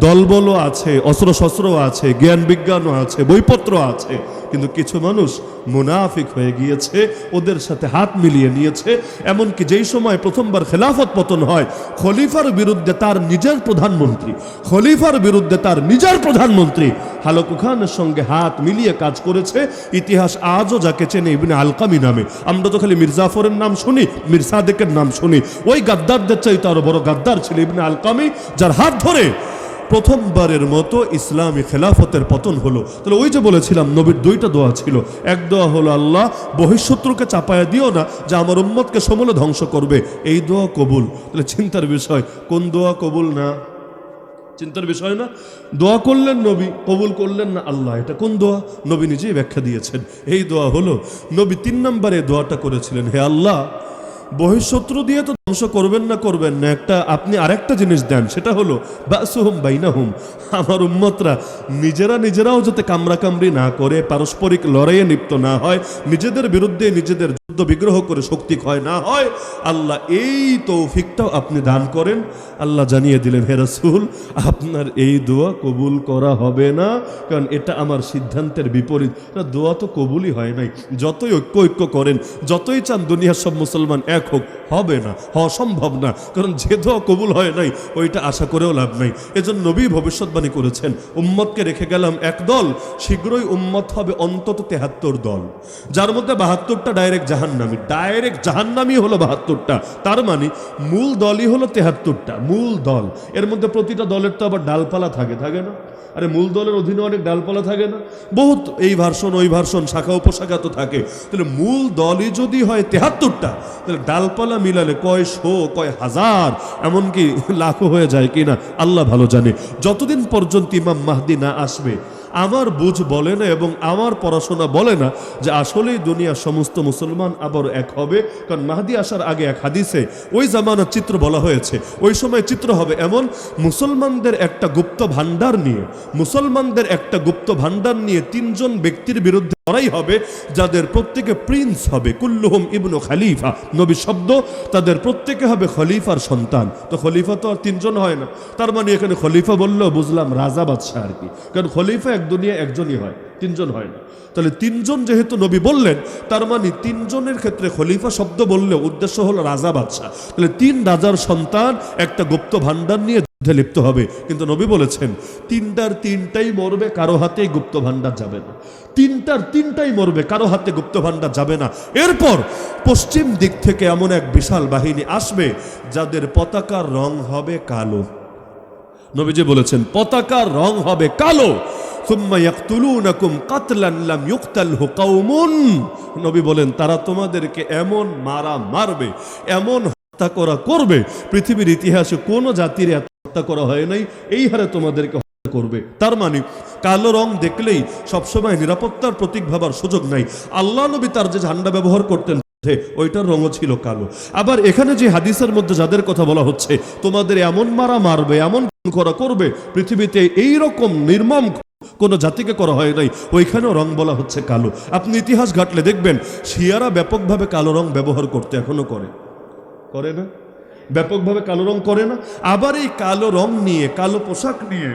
দলবলও আছে, অস্ত্রশস্ত্রও আছে, জ্ঞান বিজ্ঞানও আছে, বইপত্র আছে, কিন্তু কিছু মানুষ মুনাফিক হয়ে গিয়েছে, ওদের সাথে হাত মিলিয়ে নিয়েছে। এমনকি যেই সময় প্রথমবার খেলাফত পতন হয়, খলিফার বিরুদ্ধে তার নিজের প্রধানমন্ত্রী হালাকু খানের সঙ্গে হাত মিলিয়ে কাজ করেছে। ইতিহাস আজও যাকে চেনে ইবনে আলকামি নামে, আমরা তো খালি মির্জাফরের নাম শুনি, মির সাদেকের নাম শুনি, ওই গাদ্দারদের চাইতে আরো বড় গাদ্দার ছিল ইবনে আলকামি, যার হাত ধরে প্রথমবারের মতো ইসলামী খেলাফতের পতন হলো। তাহলে ওই যে বলেছিলাম নবীর দুইটা দোয়া ছিল, এক দোয়া হলো আল্লাহ বহিঃশত্রুকে চাপায়া দিও না যে আমার উম্মতকে সমূলে ধ্বংস করবে, এই দোয়া কবুল। তাহলে চিন্তার বিষয়, কোন দোয়া কবুল না? চিন্তার বিষয় না? দোয়া করলেন নবী, কবুল করলেন না আল্লাহ, এটা কোন দোয়া? নবী নিজেই ব্যাখ্যা দিয়েছেন। এই দোয়া হলো, নবী 3 নম্বরে দোয়াটা করেছিলেন, হে আল্লাহ বহিঃশত্রু দিয়ে তো ধ্বংস করবেন না, একটা আপনি আরেকটা জিনিস দেন, সেটা হলো বাসুহুম বাইনাহুম, আমার উম্মতরা নিজেরাও যাতে কামড়াকামড়ি না করে, পারস্পরিক লড়াইয়ে লিপ্ত না হয়, নিজেদের বিরুদ্ধে নিজেদের যুদ্ধ বিগ্রহ করে শক্তি ক্ষয় না হয়, আল্লাহ এই তৌফিকটাও আপনি দান করেন। আল্লাহ জানিয়ে দিলেন, হে রাসূল আপনার এই দোয়া কবুল করা হবে না, কারণ এটা আমার সিদ্ধান্তের বিপরীত। দোয়া তো কবুলই হয় নাই, যতই ঐক্য করেন, যতই চান দুনিয়ার সব মুসলমান এক হোক, হবে না, হওয়া সম্ভব না, কারণ যে দোয়া কবুল হয় নাই ওইটা আশা করেও লাভ নাই। এজন্য নবী ভবিষ্যৎবাণী করেছেন, উম্মতকে রেখে গেলাম এক দল, শীঘ্রই উম্মত হবে অন্তত 73 দল, যার মধ্যে 72টা ডাইরেক্ট জাহান্নামী হলো 72টা। তার মানে মূল দলই হলো 73টা, মূল দল। এর মধ্যে প্রতিটা দলের তো আবার ডালপালা থাকে না? আরে মূল দলের অধীনে অনেক ডালপালা থাকে না? বহুত এই ভার্সন ওই ভার্সন, শাখা উপশাখা তো থাকে। তাহলে মূল দলই যদি হয় 73টা, তাহলে ডালপালা মিলালে কয় শো, কয় হাজার, এমনকি লাখও হয়ে যায় কিনা আল্লাহ ভালো জানে। যতদিন পর্যন্ত ইমাম মাহদি না আসবে, আমার বুঝ বলে না এবং আমার পড়াশোনা বলে না যে আসলেই দুনিয়ার সমস্ত মুসলমান আবার এক হবে। কারণ মাহদি আসার আগে এক হাদিসে ওই জামানার চিত্র বলা হয়েছে, ওই সময় চিত্র হবে এমন, মুসলমানদের একটা গুপ্ত ভান্ডার নিয়ে 3 জন ব্যক্তির বিরুদ্ধে লড়াই হবে, যাদের প্রত্যেকে প্রিন্স হবে, কুল্লুহুম ইবনু খলিফা, নবী শব্দ, তাদের প্রত্যেকে হবে খলিফার সন্তান। তো খলিফা তো আর 3 জন হয় না, তার মানে এখানে খলিফা বললেও বুঝলাম রাজা বাদশাহ আর কি, কারণ খলিফা এক দুনিয়া একজনই হয়, 3 জন হয় না। তাহলে 3 জন যেহেতু নবী বললেন, তার মানে 3 জনের ক্ষেত্রে খলিফা শব্দ বললে উদ্দেশ্য হলো রাজা বাদশাহ। তাহলে 3 রাজার সন্তান একটা গুপ্ত ভান্ডার নিয়ে যুদ্ধে লিপ্ত হবে, কিন্তু নবী বলেছেন 3টার 3টাই মরবে, কারো হাতেই গুপ্ত ভান্ডার যাবে না। 3টার 3টাই মরবে, কারো হাতে গুপ্ত ভান্ডার যাবে না। এরপর পশ্চিম দিক থেকে এমন এক বিশাল বাহিনী আসবে, যাদের পতাকার রং হবে কালো। নবীজি বলেছেন পতাকার রং হবে কালো। নবী বলেন তারা তোমাদেরকে এমন মারবে, এমন হত্যা করবে, পৃথিবীর ইতিহাসে কোন জাতির এত হত্যা করা হয় নাই, এই হারে তোমাদেরকে হত্যা করবে। তার মানে কালো রং দেখলেই সবসময় নিরাপত্তার প্রতীক ভাবার সুযোগ নাই। আল্লাহ নবী তার যে ঝান্ডা ব্যবহার করতেন ওইটার রঙও ছিল কালো। আবার এখানে যে হাদিসের মধ্যে যাদের কথা বলা হচ্ছে, তোমাদের এমন মারবে, এমন করা করবে, পৃথিবীতে এইরকম নির্মম কোনো জাতিকে করা হয় নাই, ওইখানেও রং বলা হচ্ছে কালো। আপনি ইতিহাস ঘাটলে দেখবেন শিয়ারা ব্যাপকভাবে কালো রং ব্যবহার করতে এখনো করে না, ব্যাপকভাবে কালো রং করে না। আবার এই কালো রং নিয়ে, কালো পোশাক নিয়ে,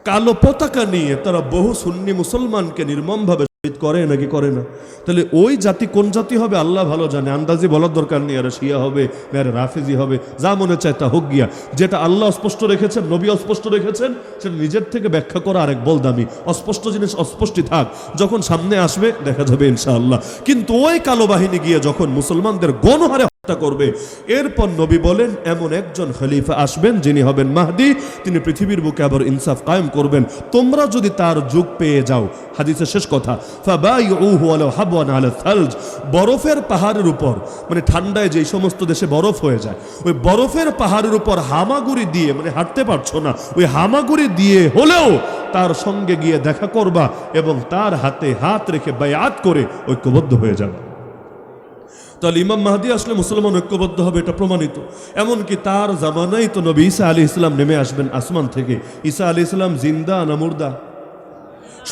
কালো পতাকা নিয়ে তারা বহু সুন্নি মুসলমানকে নির্মমভাবে শহীদ করে নাকি করে না? তাহলে ওই জাতি কোন জাতি হবে আল্লাহ ভালো জানে, আন্দাজি বলার দরকার নেই। আর শিয়া হবে, আর রাফিজি হবে, যা মনে চায় তা হোক গিয়া। যেটা আল্লাহ স্পষ্ট রেখেছেন, নবী অস্পষ্ট রেখেছেন, সেটা নিজের থেকে ব্যাখ্যা করা আরেক বল দামি। অস্পষ্ট জিনিস অস্পষ্টই থাক, যখন সামনে আসবে দেখা যাবে ইনশাআল্লাহ। কিন্তু ওই কালো বাহিনী গিয়ে যখন মুসলমানদের গণহারে করবে, এরপর নবী বলেন এমন একজন খলিফা আসবেন যিনি হবেন মাহদি, তিনি পৃথিবীর বুকে আবার ইনসাফ কায়েম করবেন। তোমরা যদি তার যুগ পেয়ে যাও, হাদিসের শেষ কথা, ফাবাইউহু আলা হাবওয়ান আলা থালজ, বরফের পাহাড়ের উপর, মানে ঠান্ডায় যেই সমস্ত দেশে বরফ হয়ে যায়, ওই বরফের পাহাড়ের উপর হামাগুড়ি দিয়ে, মানে হাঁটতে পারছো না, ওই হামাগুড়ি দিয়ে হলেও তার সঙ্গে গিয়ে দেখা করবা এবং তার হাতে হাত রেখে বায়াত করে ঐক্যবদ্ধ হয়ে যাবে। তাহলে ইমাম মাহদি আসলে মুসলমান ঐক্যবদ্ধ হবে, এটা প্রমাণিত। এমনকি তার জামানায় তো নবী ঈসা আলাইহিস সালাম নেমে আসবেন আসমান থেকে। ঈসা আলাইহিস সালাম জিন্দা না মুর্দা?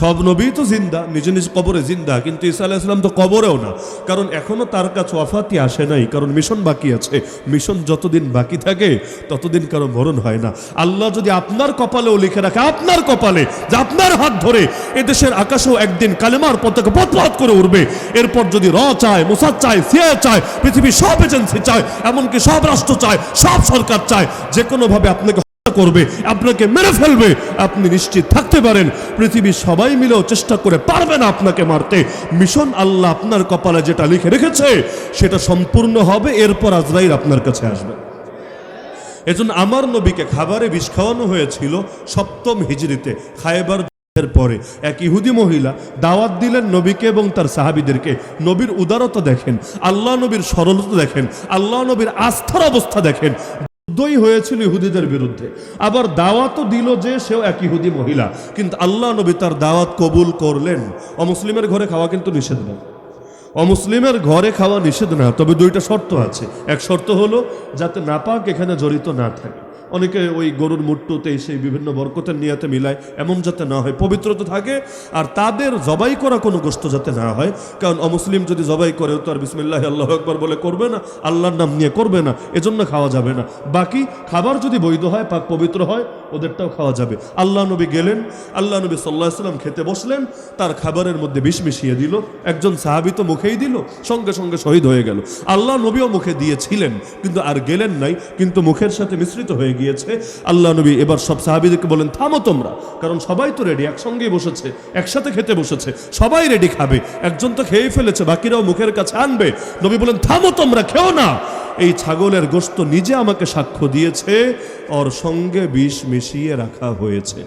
সব নবী তো জিন্দা, নিজ নিজ কবরে জিন্দা, কিন্তু ঈসা আলাইহিস সালাম তো কবরেও না, কারণ এখনো তার কাছে ওয়াফাতি আসে নাই, কারণ মিশন বাকি আছে। মিশন যতদিন বাকি থাকে ততদিন কারো মরণ হয় না। আল্লাহ যদি আপনার কপালেও লিখে রাখে, আপনার কপালে, যে আপনার হাত ধরে এদেশের আকাশেও একদিন কালেমার পতাকা পথ করে উঠবে, এরপর যদি র চায়, মোসাদ চায়, সিআইএ চায়, পৃথিবীর সব এজেন্সি চায়, এমনকি সব রাষ্ট্র চায়, সব সরকার চায়, যে কোনোভাবে আপনাকে করবে, আপনাকে মেরে ফেলবে, আপনি নিশ্চিত থাকতে পারেন পৃথিবীর সবাই মিলেও চেষ্টা করে পারবে না আপনাকে মারতে। মিশন আল্লাহ আপনার কপালে যেটা লিখে রেখেছে সেটা সম্পূর্ণ হবে, এরপর আজরাইল আপনার কাছে আসবে। এজন্য আমার নবীকে খাবারে বিষ খাওয়ানো হয়েছিল 7ম হিজরিতে, খায়বার যুদ্ধের পরে। এক ইহুদি মহিলা দাওয়াত দিলেন নবীকে এবং তার সাহাবীদেরকে। নবীর উদারতা দেখেন, আল্লাহ নবীর সরলতা দেখেন, আল্লাহ নবীর আস্থার অবস্থা দেখেন। যুদ্ধই হয়েছিল ইহুদিদের বিরুদ্ধে, আবার দাওয়াতও দিল যে সেও এক ইহুদি মহিলা, কিন্তু আল্লাহ নবী তার দাওয়াত কবুল করলেন। অমুসলিমের ঘরে খাওয়া কিন্তু নিষেধ না, অমুসলিমের ঘরে খাওয়া নিষেধ না, তবে 2টা শর্ত আছে। এক শর্ত হলো যাতে নাপাক এখানে জড়িত না থাকে। অনেকে ওই গরুর মুট্টুতে সেই বিভিন্ন বরকতের নিয়াতে মিলায়, এমন যাতে না হয়, পবিত্রতা থাকে। আর তাদের জবাই করা কোনো গোশত যাতে না হয়, কারণ অমুসলিম যদি জবাই করে তো আর বিসমিল্লাহ আল্লাহু আকবার বলে করবে না, আল্লাহর নাম নিয়ে করবে না, এজন্য খাওয়া যাবে না। বাকি খাবার যদি বৈধ হয়, পাক পবিত্র হয়, ওদেরটাও খাওয়া যাবে। আল্লাহ নবী গেলেন, আল্লাহ নবী সাল্লাল্লাহু আলাইহি সাল্লাম খেতে বসলেন, তার খাবারের মধ্যে বিষ মিশিয়ে দিল। একজন সাহাবী তো মুখেই দিল, সঙ্গে সঙ্গে শহীদ হয়ে গেল। আল্লাহ নবীও মুখে দিয়েছিলেন কিন্তু আর গেলেন নাই, কিন্তু মুখের সাথে মিশ্রিত হয়ে গিয়েছে। আল্লাহ নবী এবার সব সাহাবীদেরকে বলেন, থামো তোমরা, কারণ সবাই তো রেডি, একসঙ্গেই বসেছে, একসাথে খেতে বসেছে, সবাই রেডি খাবে, একজন তো খেয়ে ফেলেছে, বাকিরাও মুখের কাছে আনবে। নবী বলেন, থামো তোমরা, খেও না। এই ছাগলের গোশত নিজে আমাকে সাক্ষ্য দিয়েছে, ওর সঙ্গে বিষ মিশিয়ে রাখা হয়েছে।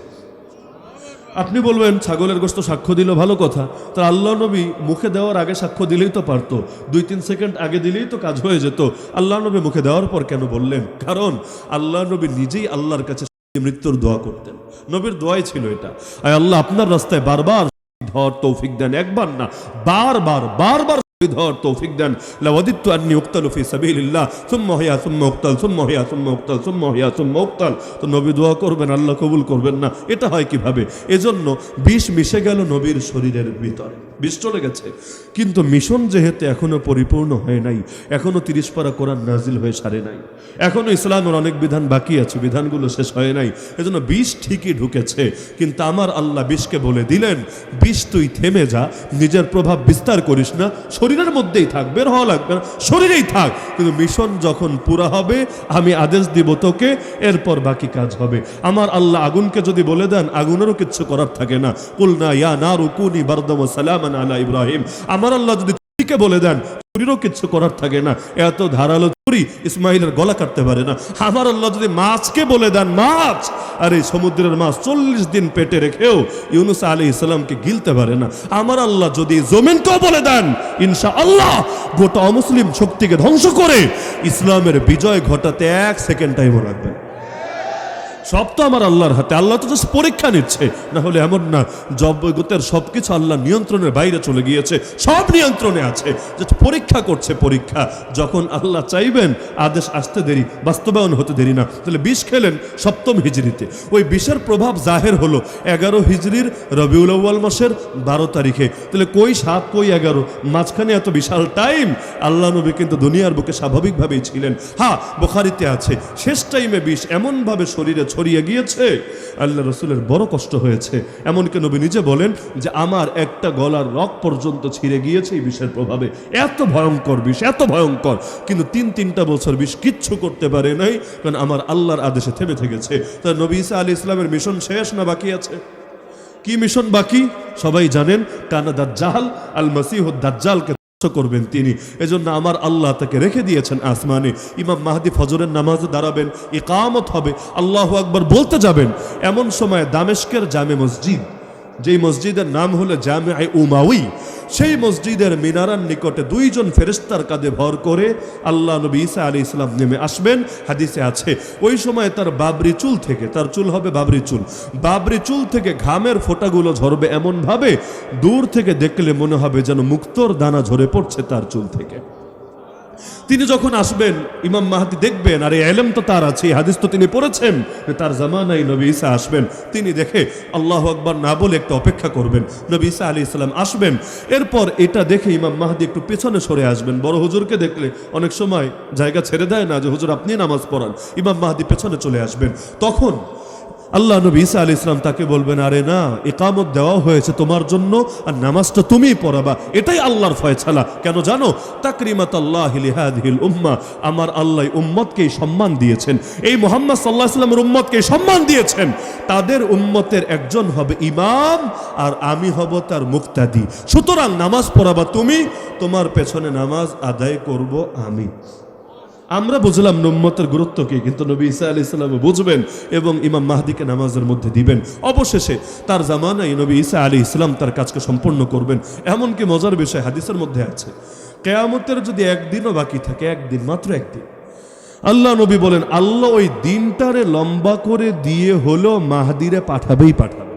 আপনি বলবেন ছাগলের গোশত সাক্ষ্য দিল, ভালো কথা, তা আল্লাহ নবী মুখে দেওয়ার আগে সাক্ষ্য দিলেই তো পারতো, 2-3 সেকেন্ড আগে দিলেই তো কাজ হয়ে যেত। আল্লাহ নবী মুখে দেওয়ার পর কেন বললেন? কারণ আল্লাহ নবী নিজেই আল্লাহর কাছে মৃত্যুর দোয়া করতেন। নবীর দোয়াই ছিল এটা, আয় আল্লাহ আপনার রাস্তায় বারবার ধর তৌফিক দেন, একবার না বারবার বারবার ধর তৌফিক দেন। লাওয়াদিতু আন্নী উক্তালু ফি সাবিলিল্লাহ সুম্মা হিয়া সুম্মা উক্তাল সুম্মা হিয়া সুম্মা উক্তাল সুম্মা হিয়া সুম্মা উক্তাল। তো নবী দোয়া করবেন, আল্লাহ কবুল করবেন না, এটা হয় কিভাবে? এজন্য বিষ মিশে গেল নবীর শরীরের ভিতরে, বিষ চলে গেছে। কিন্তু মিশন যেহেতু এখনো পরিপূর্ণ হয় নাই, এখনো 30 পারা কোরআন নাজিল হয়ে সারে নাই, এখনো ইসলামের অনেক বিধান বাকি আছে, বিধানগুলো শেষ হয় নাই। এজন্য বিষ ঠিকই ঢুকেছে, কিন্তু আমার আল্লাহ বিষকে বলে দিলেন, বিষ তুই থেমে যা, নিজের প্রভাব বিস্তার করিস না, শরীরের মধ্যেই থাক, বের হওয়া লাগবে না, শরীরেই থাক। কিন্তু মিশন যখন পুরা হবে আমি আদেশ দিব তোকে, এরপর বাকি কাজ হবে। আমার আল্লাহ আগুনকে যদি বলে দেন, আগুনেরও কিচ্ছু করার থাকে না। কুলনা ইয়া নারু কুনি বারদাম ওয়া সালামান আলা ইব্রাহিম। আমার আল্লাহ যদি ছুরিকে বলে দেন, ছুরিরও কিচ্ছু করার থাকে না। এত ধারালো ছুরি ইসমাইলের গলা কাটতে পারে না। আমার আল্লাহ যদি মাছকে বলে দেন, মাছ, আর এই সমুদ্রের মাছ 40 দিন পেটে রেখেও ইউনুস আলাইহিস সালামকে গিলতে পারে না। আমার আল্লাহ যদি জমিনকেও বলে দেন, ইনশাআল্লাহ গোটা অমুসলিম শক্তিকে ধ্বংস করে ইসলামের বিজয় ঘটাতে 1 সেকেন্ড টাইমও লাগবে। সব তো আমার আল্লাহর হাতে, আল্লাহ তো জাস্ট পরীক্ষা নিচ্ছে। না হলে এমন না জগতের সবকিছু আল্লাহ নিয়ন্ত্রণের বাইরে চলে গিয়েছে, সব নিয়ন্ত্রণে আছে, জাস্ট পরীক্ষা করছে। পরীক্ষা যখন আল্লাহ চাইবেন আদেশ আসতে দেরি, বাস্তবায়ন হতে দেরি না। তাহলে বিষ খেলেন 7ম হিজরিতে, ওই বিষের প্রভাব জাহের হলো 11 হিজরির রবিউল আউয়াল মাসের 12 তারিখে। তাহলে কই 7 কই 11, মাঝখানে এত বিশাল টাইম। আল্লাহ নবী কিন্তু দুনিয়ার বুকে স্বাভাবিকভাবেই ছিলেন। হ্যাঁ, বুখারীতে আছে শেষ টাইমে বিষ এমনভাবে শরীরে ছড়িয়ে গিয়েছে, আল্লাহ রসুলের বড় কষ্ট হয়েছে। এমনকি নবী নিজে বলেন যে আমার একটা গলার রগ পর্যন্ত ছিঁড়ে গিয়েছে এই বিষের প্রভাবে। এত ভয়ঙ্কর বিষ, এত ভয়ঙ্কর। কিন্তু 3-3টা বছর বিষ কিচ্ছু করতে পারে নাই, কারণ আমার আল্লাহর আদেশে থেমে থেকেছে। তাই নবী ঈসা আলাইহিস সালামের মিশন শেষ না বাকি আছে? কি মিশন বাকি? সবাই জানেন, কানা দাজ্জাল, আল মাসিহুদ দাজ্জালকে করবেন তিনি। এজন্য আমার আল্লাহ তাকে রেখে দিয়েছেন আসমানে। ইমাম মাহদি ফজরের নামাজে দাঁড়াবেন, ইকামত হবে, আল্লাহু আকবার বলতে যাবেন। এমন সময় দামেস্কের জামে মসজিদ, যেই মসজিদের নাম হলো জামে উমাউই, সেই মসজিদের মিনারার নিকটে 2 জন ফেরেশতার কাঁধে ভর করে আল্লাহ নবী ঈসা আলাইহিস সালাম নেমে আসবেন। হাদিসে আছে ওই সময় তার বাবরি চুল থেকে, তার চুল হবে বাবরি চুল, বাবরি চুল থেকে ঘামের ফোঁটাগুলো ঝরবে এমন ভাবে দূর থেকে দেখলে মনে হবে যেন মুক্তোর দানা ঝরে পড়ছে তার চুল থেকে। তিনি যখন আসবেন ইমাম মাহদি দেখবেন, আর এই ইলম তো তার আছে, হাদিস তো তিনি পড়েছেন, তার জামানায় নবী ঈসা আসবেন। তিনি দেখে আল্লাহু আকবার না বলে একটু অপেক্ষা করবেন, নবী ঈসা আলাইহিস সালাম আসবেন। এরপর এটা দেখে ইমাম মাহদি একটু পেছনে সরে আসবেন। বড় হুজুরকে দেখলে অনেক সময় জায়গা ছেড়ে দেয় না যে হুজুর আপনি নামাজ পড়ান, ইমাম মাহদি পেছনে চলে আসবেন। তখন আল্লাহ নবী ঈসা আলাইহিস সালাম তাকে বলবেন, আরে না, ইকামত দেওয়া হয়েছে তোমার জন্য, আর নামাজটা তুমিই পড়াবা, এটাই আল্লাহর ফয়সালা। কেন জানো? তাকরিমাতাল্লাহি লিহাদিহিল উম্মাহ, আমার আল্লাহ উম্মতকে সম্মান দিয়েছেন, এই মুহাম্মদ সাল্লাল্লাহু আলাইহি ওয়াসাল্লামের উম্মতকে সম্মান দিয়েছেন। তাদের উম্মতের একজন হবে ইমাম, আর আমি হব তার মুক্তাদি। সুতরাং নামাজ পড়াবা তুমি, তোমার পেছনে নামাজ আদায় করব আমি। আমরা বুঝলাম উম্মতের গুরুত্ব কি, কিন্তু নবী ঈসা আলাইহিস সালাম বুঝবেন এবং ইমাম মাহদিকে নামাজের মধ্যে দিবেন। অবশেষে তার জামানায় নবী ঈসা আলাইহিস সালাম তার কাজকে সম্পূর্ণ করবেন। এমনকি মজার বিষয় হাদিসের মধ্যে আছে, কিয়ামতের যদি একদিনও বাকি থাকে, একদিন, মাত্র একদিন, আল্লাহ নবী বলেন আল্লাহ ওই দিনটারে লম্বা করে দিয়ে হলো মাহদিরে পাঠাবেই পাঠাবে।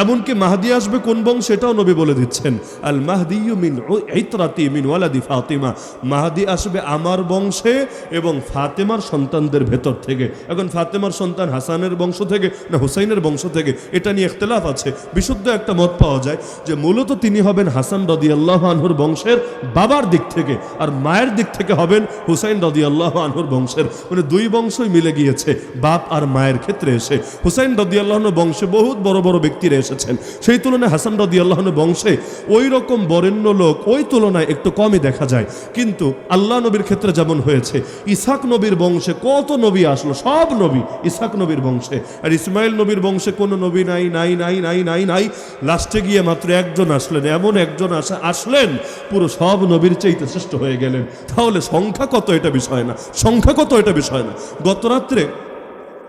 এমনকি মাহদি আসবে কোন বংশ সেটাও নবী বলে দিচ্ছেন, আল মাহদিয়্যু মিন ইতরাতি মিন ওয়ালাদি ফাতিমা, মাহদি আসবে আমার বংশে এবং ফাতেমার সন্তানদের ভেতর থেকে। এখন ফাতেমার সন্তান হাসানের বংশ থেকে না হুসাইনের বংশ থেকে, এটা নিয়ে ইখতিলাফ আছে। বিশুদ্ধ একটা মত পাওয়া যায় যে মূলত তিনি হবেন হাসান রাদিয়াল্লাহু আনহুর বংশের বাবার দিক থেকে, আর মায়ের দিক থেকে হবেন হুসাইন রাদিয়াল্লাহু আনহুর বংশের। মানে 2 বংশই মিলে গিয়েছে বাপ আর মায়ের ক্ষেত্রে এসে। হুসাইন রাদিয়াল্লাহু আনহুর বংশে বহুত বড় বড় ব্যক্তিরা এসেছেন, সেই তুলনায় হাসান রাদিয়াল্লাহু আনহু বংশে ওই রকম বরেণ্য লোক ওই তুলনায় একটু কমই দেখা যায়। কিন্তু আল্লাহ নবীর ক্ষেত্রে যেমন হয়েছে, ইসহাক নবীর বংশে কত নবী আসলো, সব নবী ইসহাক নবীর বংশে, আর ইসমাইল নবীর বংশে কোনো নবী নাই নাই নাই নাই নাই নাই লাস্টে গিয়ে মাত্র একজন আসলেন। এমন একজন আসলেন পুরো সব নবীর চাইতে শ্রেষ্ঠ হয়ে গেলেন। তাহলে সংখ্যা কত এটা বিষয় না, সংখ্যা কত এটা বিষয় না। গত রাত্রে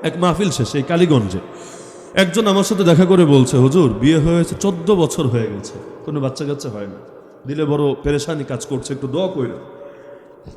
এক মাহফিল শেষে কালীগঞ্জে একজন আমার সাথে দেখা করে বলছে, হুজুর বিয়ে হয়েছে 14 বছর হয়ে গেছে, কোনো বাচ্চা কাচ্চা হয় না, দিলে বড় পেরেশানি কাজ করছে, একটু দোয়া কইরা।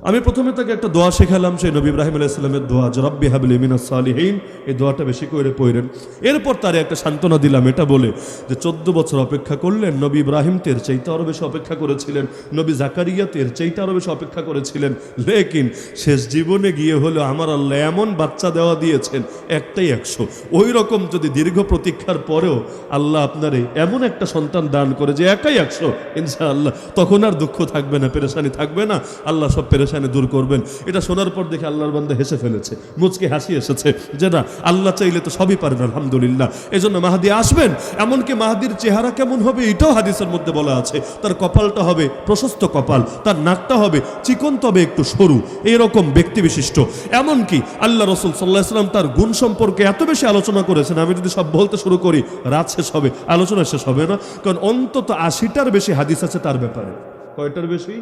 আমি প্রথমে তাকে একটা দোয়া শেখালাম, সেই নবী ইব্রাহিম আলাইহিস সালামের দোয়া, যে রব্বি হাবলি মিনাস সালিহিন, এই দোয়াটা বেশি করে পড়েন। এরপর তারে একটা সান্ত্বনা দিলাম এটা বলে যে 14 বছর অপেক্ষা করলেন, নবী ইব্রাহিম তের চাইতে আরও বেশি অপেক্ষা করেছিলেন, নবী জাকারিয়া তের চাইতে আরও বেশি অপেক্ষা করেছিলেন, লেকিন শেষ জীবনে গিয়ে হলো আমার আল্লাহ এমন বাচ্চা দেওয়া দিয়েছেন একটাই 100। ওই রকম যদি দীর্ঘ প্রতীক্ষার পরেও আল্লাহ আপনারে এমন একটা সন্তান দান করে যে একাই 100, ইনশাআল্লাহ তখন আর দুঃখ থাকবে না, পেরেশানি থাকবে না, আল্লাহ সব পেরেশানি দূর করবেন। এটা শোনার পর দেখে আল্লাহর বান্দা হেসে ফেলেছে, মুচকে হাসি এসেছে যে না, আল্লাহ চাইলে তো সবই পারেন, আলহামদুলিল্লাহ। এই জন্য মাহদি আসবেন। এমনকি মাহদির চেহারা কেমন হবে এটাও হাদিসের মধ্যে বলা আছে, তার কপালটা হবে প্রশস্ত কপাল, তার নাকটা হবে চিকন তবে একটু সরু, এরকম ব্যক্তি বিশিষ্ট। এমনকি আল্লাহ রাসূল সাল্লাল্লাহু আলাইহি ওয়াসাল্লাম তার গুণ সম্পর্কে এত বেশি আলোচনা করেছেন, আমি যদি সব বলতে শুরু করি রাত শেষ হবে, আলোচনা শেষ হবে না, কারণ অন্তত 80টার বেশি হাদিস আছে তার ব্যাপারে। কয়টার বেশি?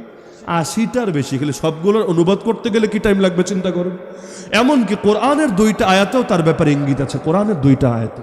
80টার বেশি। গেলে সবগুলোর অনুবাদ করতে গেলে কি টাইম লাগবে চিন্তা করুন। এমনকি কোরআনের 2টা আয়াতেও তার ব্যাপারে ইঙ্গিত আছে, কোরআনের 2টা আয়াতে।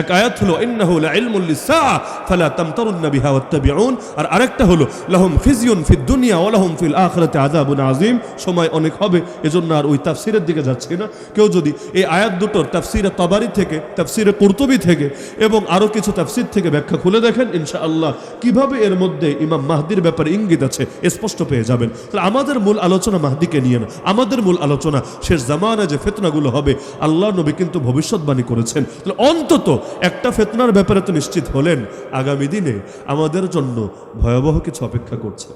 এক আয়াত হলো ইন্নাহু লাইলমুল লিসসাআ ফালা তামতারুন্না বিহা ওয়াত্তাবিউন, আর আরেকটা হলো লাহুম খিজিয়ুন ফিদ দুনিয়া ওয়া লাহুম ফিল আখিরাতি আযাবুন আযীম। সময় অনেক হবে, এজন্য আর ওই তাফসীরের দিকে যাচ্ছি না। কেউ যদি এই আয়াত দুটোর তাফসীরে তাবারি থেকে, তাফসীরে কুরতুবী থেকে এবং আরো কিছু তাফসীর থেকে ব্যাখ্যা খুলে দেখেন, ইনশাআল্লাহ কিভাবে এর মধ্যে ইমাম মাহদির ব্যাপারে ইঙ্গিত আছে স্পষ্ট পেয়ে যাবেন। তাহলে আমাদের মূল আলোচনা মাহদিকে নিয়ে না, আমাদের মূল আলোচনা শেষ জামানায় যে ফিতনাগুলো হবে, আল্লাহ নবী কিন্তু ভবিষ্যৎবাণী করেছেন। তাহলে অন্তত একটা ফিতনার ব্যাপারে তো নিশ্চিত হলেন, আগামী দিনে আমাদের জন্য ভয়াবহ কিছু অপেক্ষা করছে।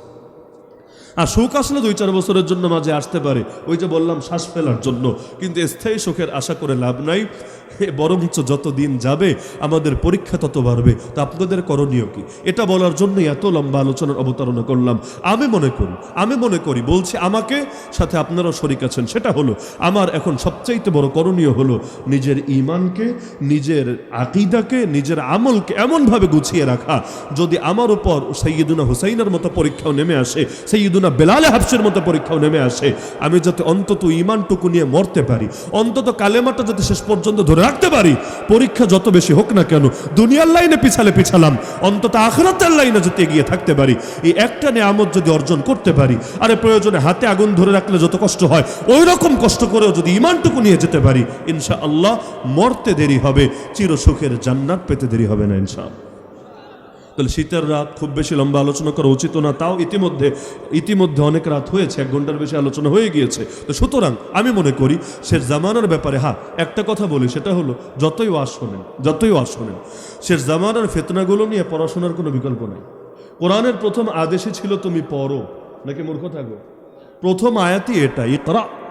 আর সুখ আসলে 2-4 বছরের জন্য মাঝে আসতে পারে, ওই যে বললাম শ্বাস ফেলার জন্য, কিন্তু স্থায়ী সুখের আশা করে লাভ নাই। বরঞ্চ যত দিন যাবে আমাদের পরীক্ষা তত বাড়বে। তো আপনাদের করণীয় কি, এটা বলার জন্যই এত লম্বা আলোচনার অবতারণা করলাম। আমি মনে করি বলছি আমাকে, সাথে আপনারাও শরীক আছেন, সেটা হলো আমার এখন সবচাইতে বড় করণীয় হলো নিজের ঈমানকে, নিজের আকীদাকে, নিজের আমলকে এমনভাবে গুছিয়ে রাখা, যদি আমার উপর সাইয়্যিদুনা হুসাইনের মতো পরীক্ষাও নেমে আসে, সাইয়্যিদুনা বেলালে হাফসের মতো পরীক্ষাও নেমে আসে, আমি যাতে অন্তত ঈমানটুকু নিয়ে মরতে পারি, অন্তত কালেমাটা যাতে শেষ পর্যন্ত ধরে রাখতে পারি। পরীক্ষা যত বেশি হোক না কেন, দুনিয়ার লাইনে পিছালাম, অন্তত আখিরাতের লাইনে যাতে এগিয়ে থাকতে পারি। এই একটা নিয়ামত যদি অর্জন করতে পারি, আরে প্রয়োজনে হাতে আগুন ধরে রাখলে যত কষ্ট হয় ওই রকম কষ্ট করেও যদি ঈমানটুকু নিয়ে যেতে পারি, ইনশাআল্লাহ মরতে দেরি হবে, চিরসুখের জান্নাত পেতে দেরি হবে না ইনশাআল্লাহ। তাহলে শীতের রাত, খুব বেশি লম্বা আলোচনা করা উচিত না, তাও ইতিমধ্যে অনেক রাত হয়েছে, 1 ঘন্টার বেশি আলোচনা হয়ে গিয়েছে। তো সুতরাং আমি মনে করি শেষ জামানার ব্যাপারে একটা কথা বলি, সেটা হলো যতই ওয়াজ শোনেন, শেষ জামানার ফিতনাগুলো নিয়ে পড়াশোনার কোনো বিকল্প নাই। কোরআনের প্রথম আদেশই ছিল তুমি পড়ো, নাকি মূর্খ থাকো? প্রথম আয়াতই এটা,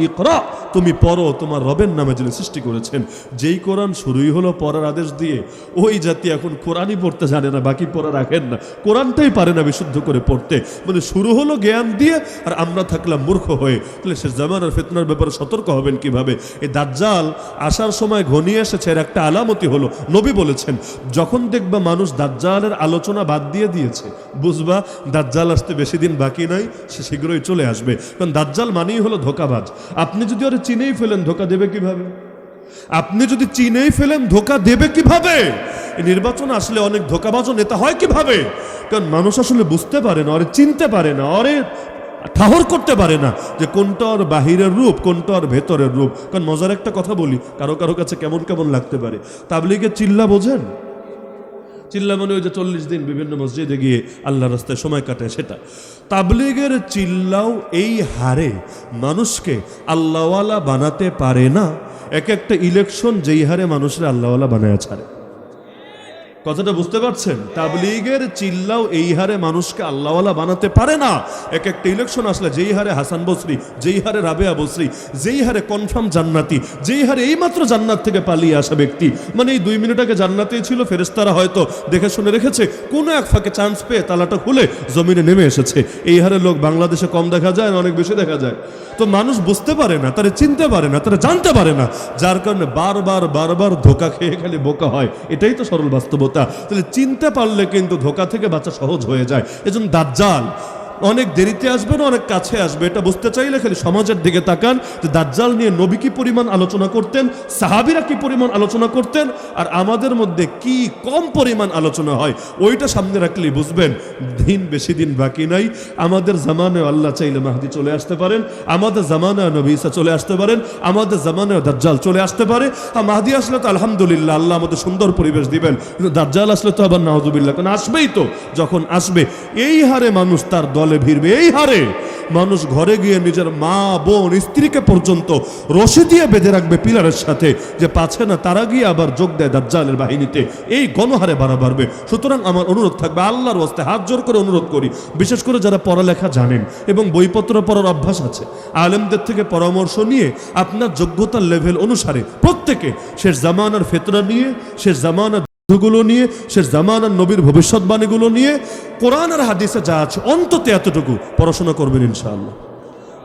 ইকরা, তুমি পড়ো, তোমার রবের নামে যিনি সৃষ্টি করেছেন। যেই কোরআন শুরুই হলো পড়ার আদেশ দিয়ে, ওই জাতি এখন কোরআনই পড়তে জানে না, বাকি পড়া রাখেন না, কোরআনটাই পারে না বিশুদ্ধ করে পড়তে। মানে শুরু হলো জ্ঞান দিয়ে, আর আমরা থাকলাম মূর্খ হয়ে। তাহলে সে জামানার ফিতনার ব্যাপারে সতর্ক হবেন কিভাবে? এই দাজ্জাল আসার সময় ঘনিয়ে এসেছে, এর একটা আলামতি হলো, নবী বলেছেন যখন দেখবা মানুষ দাজ্জালের আলোচনা বাদ দিয়েছে, বুঝবা দাজ্জাল আসতে বেশি দিন বাকি নাই, সে শীঘ্রই চলে আসবে। কারণ দাজ্জাল মানেই হলো ধোঁকাবাজ। আপনি যদি ওরা চিনেই ফেলেন, ধোঁকা দেবে কিভাবে? নির্বাচন আসলে অনেক ধোঁকাবাজ নেতা হয় কিভাবে? কারণ মানুষ আসলে বুঝতে পারে না, ওরে চিনতে পারে না, ওরে ঠাহর করতে পারে না যে কোনটা ওর বাহিরের রূপ, কোনটা ওর ভেতরের রূপ। কারণ মজার একটা কথা বলি, কারো কাছে কেমন লাগতে পারে, তাবলীগের চিল্লা বোঝেন? চিল্লা মানে ওই যে 40 দিন বিভিন্ন মসজিদে গিয়ে আল্লাহর রাস্তায় সময় কাটায়, সেটা। তাবলীগের চিল্লাও এই হারে মানুষকে আল্লাহওয়ালা বানাতে পারে না। একটা ইলেকশন যেই হারে মানুষরা আল্লাহওয়ালা বানায় ছাড়ে, কথাটা বুঝতে পারছেন? তাবলীগের চিল্লাও এই হারে মানুষকে আল্লাহওয়ালা বানাতে পারে না। একটা ইলেকশন আসলে যেই হারে হাসান বসরি, যেই হারে রাবেয়া বসরি, যেই হারে কনফার্ম জান্নাতি, যেই হারে এইমাত্র জান্নাত থেকে পালিয়ে আসা ব্যক্তি, মানে এই 2 মিনিট আগে জান্নাতেই ছিল, ফেরেশতারা হয়তো দেখে শুনে রেখেছে, কোনো এক ফাঁকে চান্স পেয়ে তালাটা খুলে জমিনে নেমে এসেছে। এই হারে লোক বাংলাদেশে কম দেখা যায় না, অনেক বেশি দেখা যায়। তো মানুষ বুঝতে পারে না, তারা চিনতে পারে না, তারা জানতে পারে না, যার কারণে বারবার ধোঁকা খেয়ে খালি বোকা হয়। এটাই তো সরল বাস্তবতা। তাহলে চিনতে পারলে কিন্তু ধোঁকা থেকে বাঁচা সহজ হয়ে যায়। এজন্য দাজ্জাল অনেক দেরিতে আসবে না, অনেক কাছে আসবে। এটা বুঝতে চাইলে খালি সমাজের দিকে তাকান, যে দাজ্জাল নিয়ে নবী কি পরিমাণ আলোচনা করতেন, সাহাবীরা কি পরিমাণ আলোচনা করতেন, আর আমাদের মধ্যে কি কম পরিমাণ আলোচনা হয়, ওইটা সামনে রাখলেই বুঝবেন বেশি দিন বাকি নাই। আমাদের জামানায় আল্লাহ চাইলে মাহদি চলে আসতে পারেন, আমাদের জামানায় নবী ঈসা চলে আসতে পারেন, আমাদের জামানায় দাজ্জাল চলে আসতে পারে। আর মাহদি আসলে তো আলহামদুলিল্লাহ, আল্লাহ আমাদের সুন্দর পরিবেশ দিবেন। কিন্তু দাজ্জাল আসলে তো আবার নাউজুবিল্লাহ, কারণ আসবেই তো। যখন আসবে এই হারে মানুষ তার দলে ভিড়বে, এই হারে মানুষ ঘরে গিয়ে নিজের মা, বোন, স্ত্রীকে পর্যন্ত রশি দিয়ে বেঁধে রাখবে পিলারের সাথে, যে পাচ্ছে না তারা গিয়ে আবার যোগ দেয় দাজ্জালের বাহিনীতে। এই গণহারে বাড়বে। সুতরাং আমার অনুরোধ থাকবে, আল্লাহর ওয়াস্তে হাত জোর করে অনুরোধ করি, বিশেষ করে যারা পড়ালেখা জানেন এবং বইপত্র পড়ার অভ্যাস আছে, আলেমদের থেকে পরামর্শ নিয়ে আপনার যোগ্যতার লেভেল অনুসারে প্রত্যেকে শেষ জামানার ফিতনা নিয়ে, শেষ জামানার গুলো নিয়ে, শেষ জামানার নবীর ভবিষ্যৎবাণীগুলো নিয়ে, কোরআন আর হাদিসে যা আছে অন্তত এতটুকু পড়াশোনা করবেন ইনশাআল্লাহ।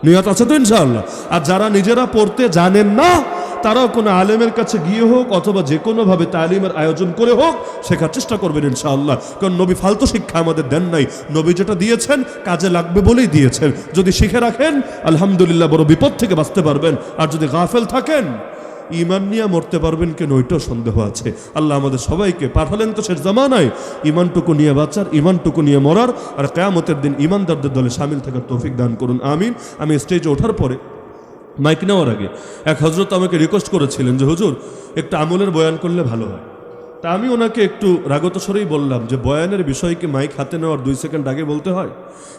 নিয়ত আছে তো ইনশাআল্লাহ? আর যারা নিজেরা পড়তে জানেন না, তারাও কোনো আলেমের কাছে গিয়ে হোক অথবা যে কোনোভাবে তালিমের আয়োজন করে হোক শেখার চেষ্টা করবেন ইনশাআল্লাহ। কারণ নবী ফালতু শিক্ষা আমাদের দেন নাই, নবী যেটা দিয়েছেন কাজে লাগবে বলেই দিয়েছেন। যদি শিখে রাখেন আলহামদুলিল্লাহ, বড় বিপদ থেকে বাঁচতে পারবেন। আর যদি গাফেল থাকেন, ইমান নিয়ে মরতে পারবেন কেন ওইটাও সন্দেহ আছে। আল্লাহ আমাদের সবাইকে পাঠালেন তো শেষ জামানায় ইমানটুকু নিয়ে বাঁচার, ইমানটুকু নিয়ে মরার, আর কিয়ামতের দিন ইমানদারদের দলে শামিল থাকার তৌফিক দান করুন, আমিন। আমি স্টেজে ওঠার পরে মাইক নেওয়ার আগে এক হজরত আমাকে রিকোয়েস্ট করেছিলেন যে হুজুর একটু আমলের বয়ান করলে ভালো হয়। তা আমি ওনাকে একটু রাগত স্বরেই বললাম যে বয়ানের বিষয়কে মাইক হাতে নেওয়ার 2 সেকেন্ড আগে বলতে হয়,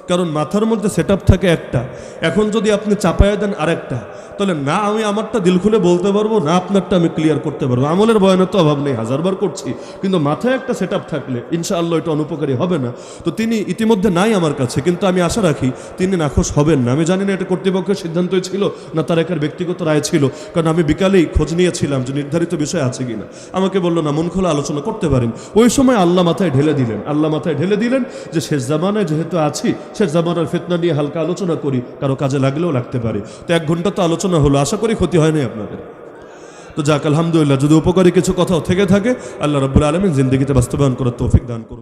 কারণ মাথার মধ্যে সেট থাকে একটা, এখন যদি আপনি চাপায়া দেন আরেকটা, তাহলে না আমি আমারটা দিল খুলে বলতে পারবো, না আপনারটা আমি ক্লিয়ার করতে পারবো। আমলের বয়ানের তো অভাব নেই, 1000বার করছি, কিন্তু মাথায় একটা সেট থাকলে ইনশাআল্লাহ এটা অনুপকারী হবে না। তো তিনি ইতিমধ্যে নাই আমার কাছে, কিন্তু আমি আশা রাখি তিনি নাখোশ হবেন না। আমি জানি না এটা কর্তৃপক্ষের সিদ্ধান্তই ছিল না তার একার ব্যক্তিগত রায় ছিল, কারণ আমি বিকালেই খোঁজ নিয়েছিলাম যে নির্ধারিত বিষয় আছে কিনা। আমাকে বললো না, মন খোলা আলোচনা করতে পারেন। ওই সময় আল্লাহ মাথায় ঢেলে দিলেন যে শেষ জামানায় যেহেতু আছি, শেষ জামানার ফিতনা নিয়ে হালকা আলোচনা করি, কারো কাজে লাগলেও লাগতে পারে। তো 1 ঘন্টা তো আলোচনা হলো, আশা করি ক্ষতি হয়নি আপনাদের। তো যাক আলহামদুলিল্লাহ, যদি উপকারী কিছু কথাও থেকে থাকে আল্লাহ রাব্বুল আলামিন জিন্দেগিতে বাস্তবায়ন করার তৌফিক দান করুন।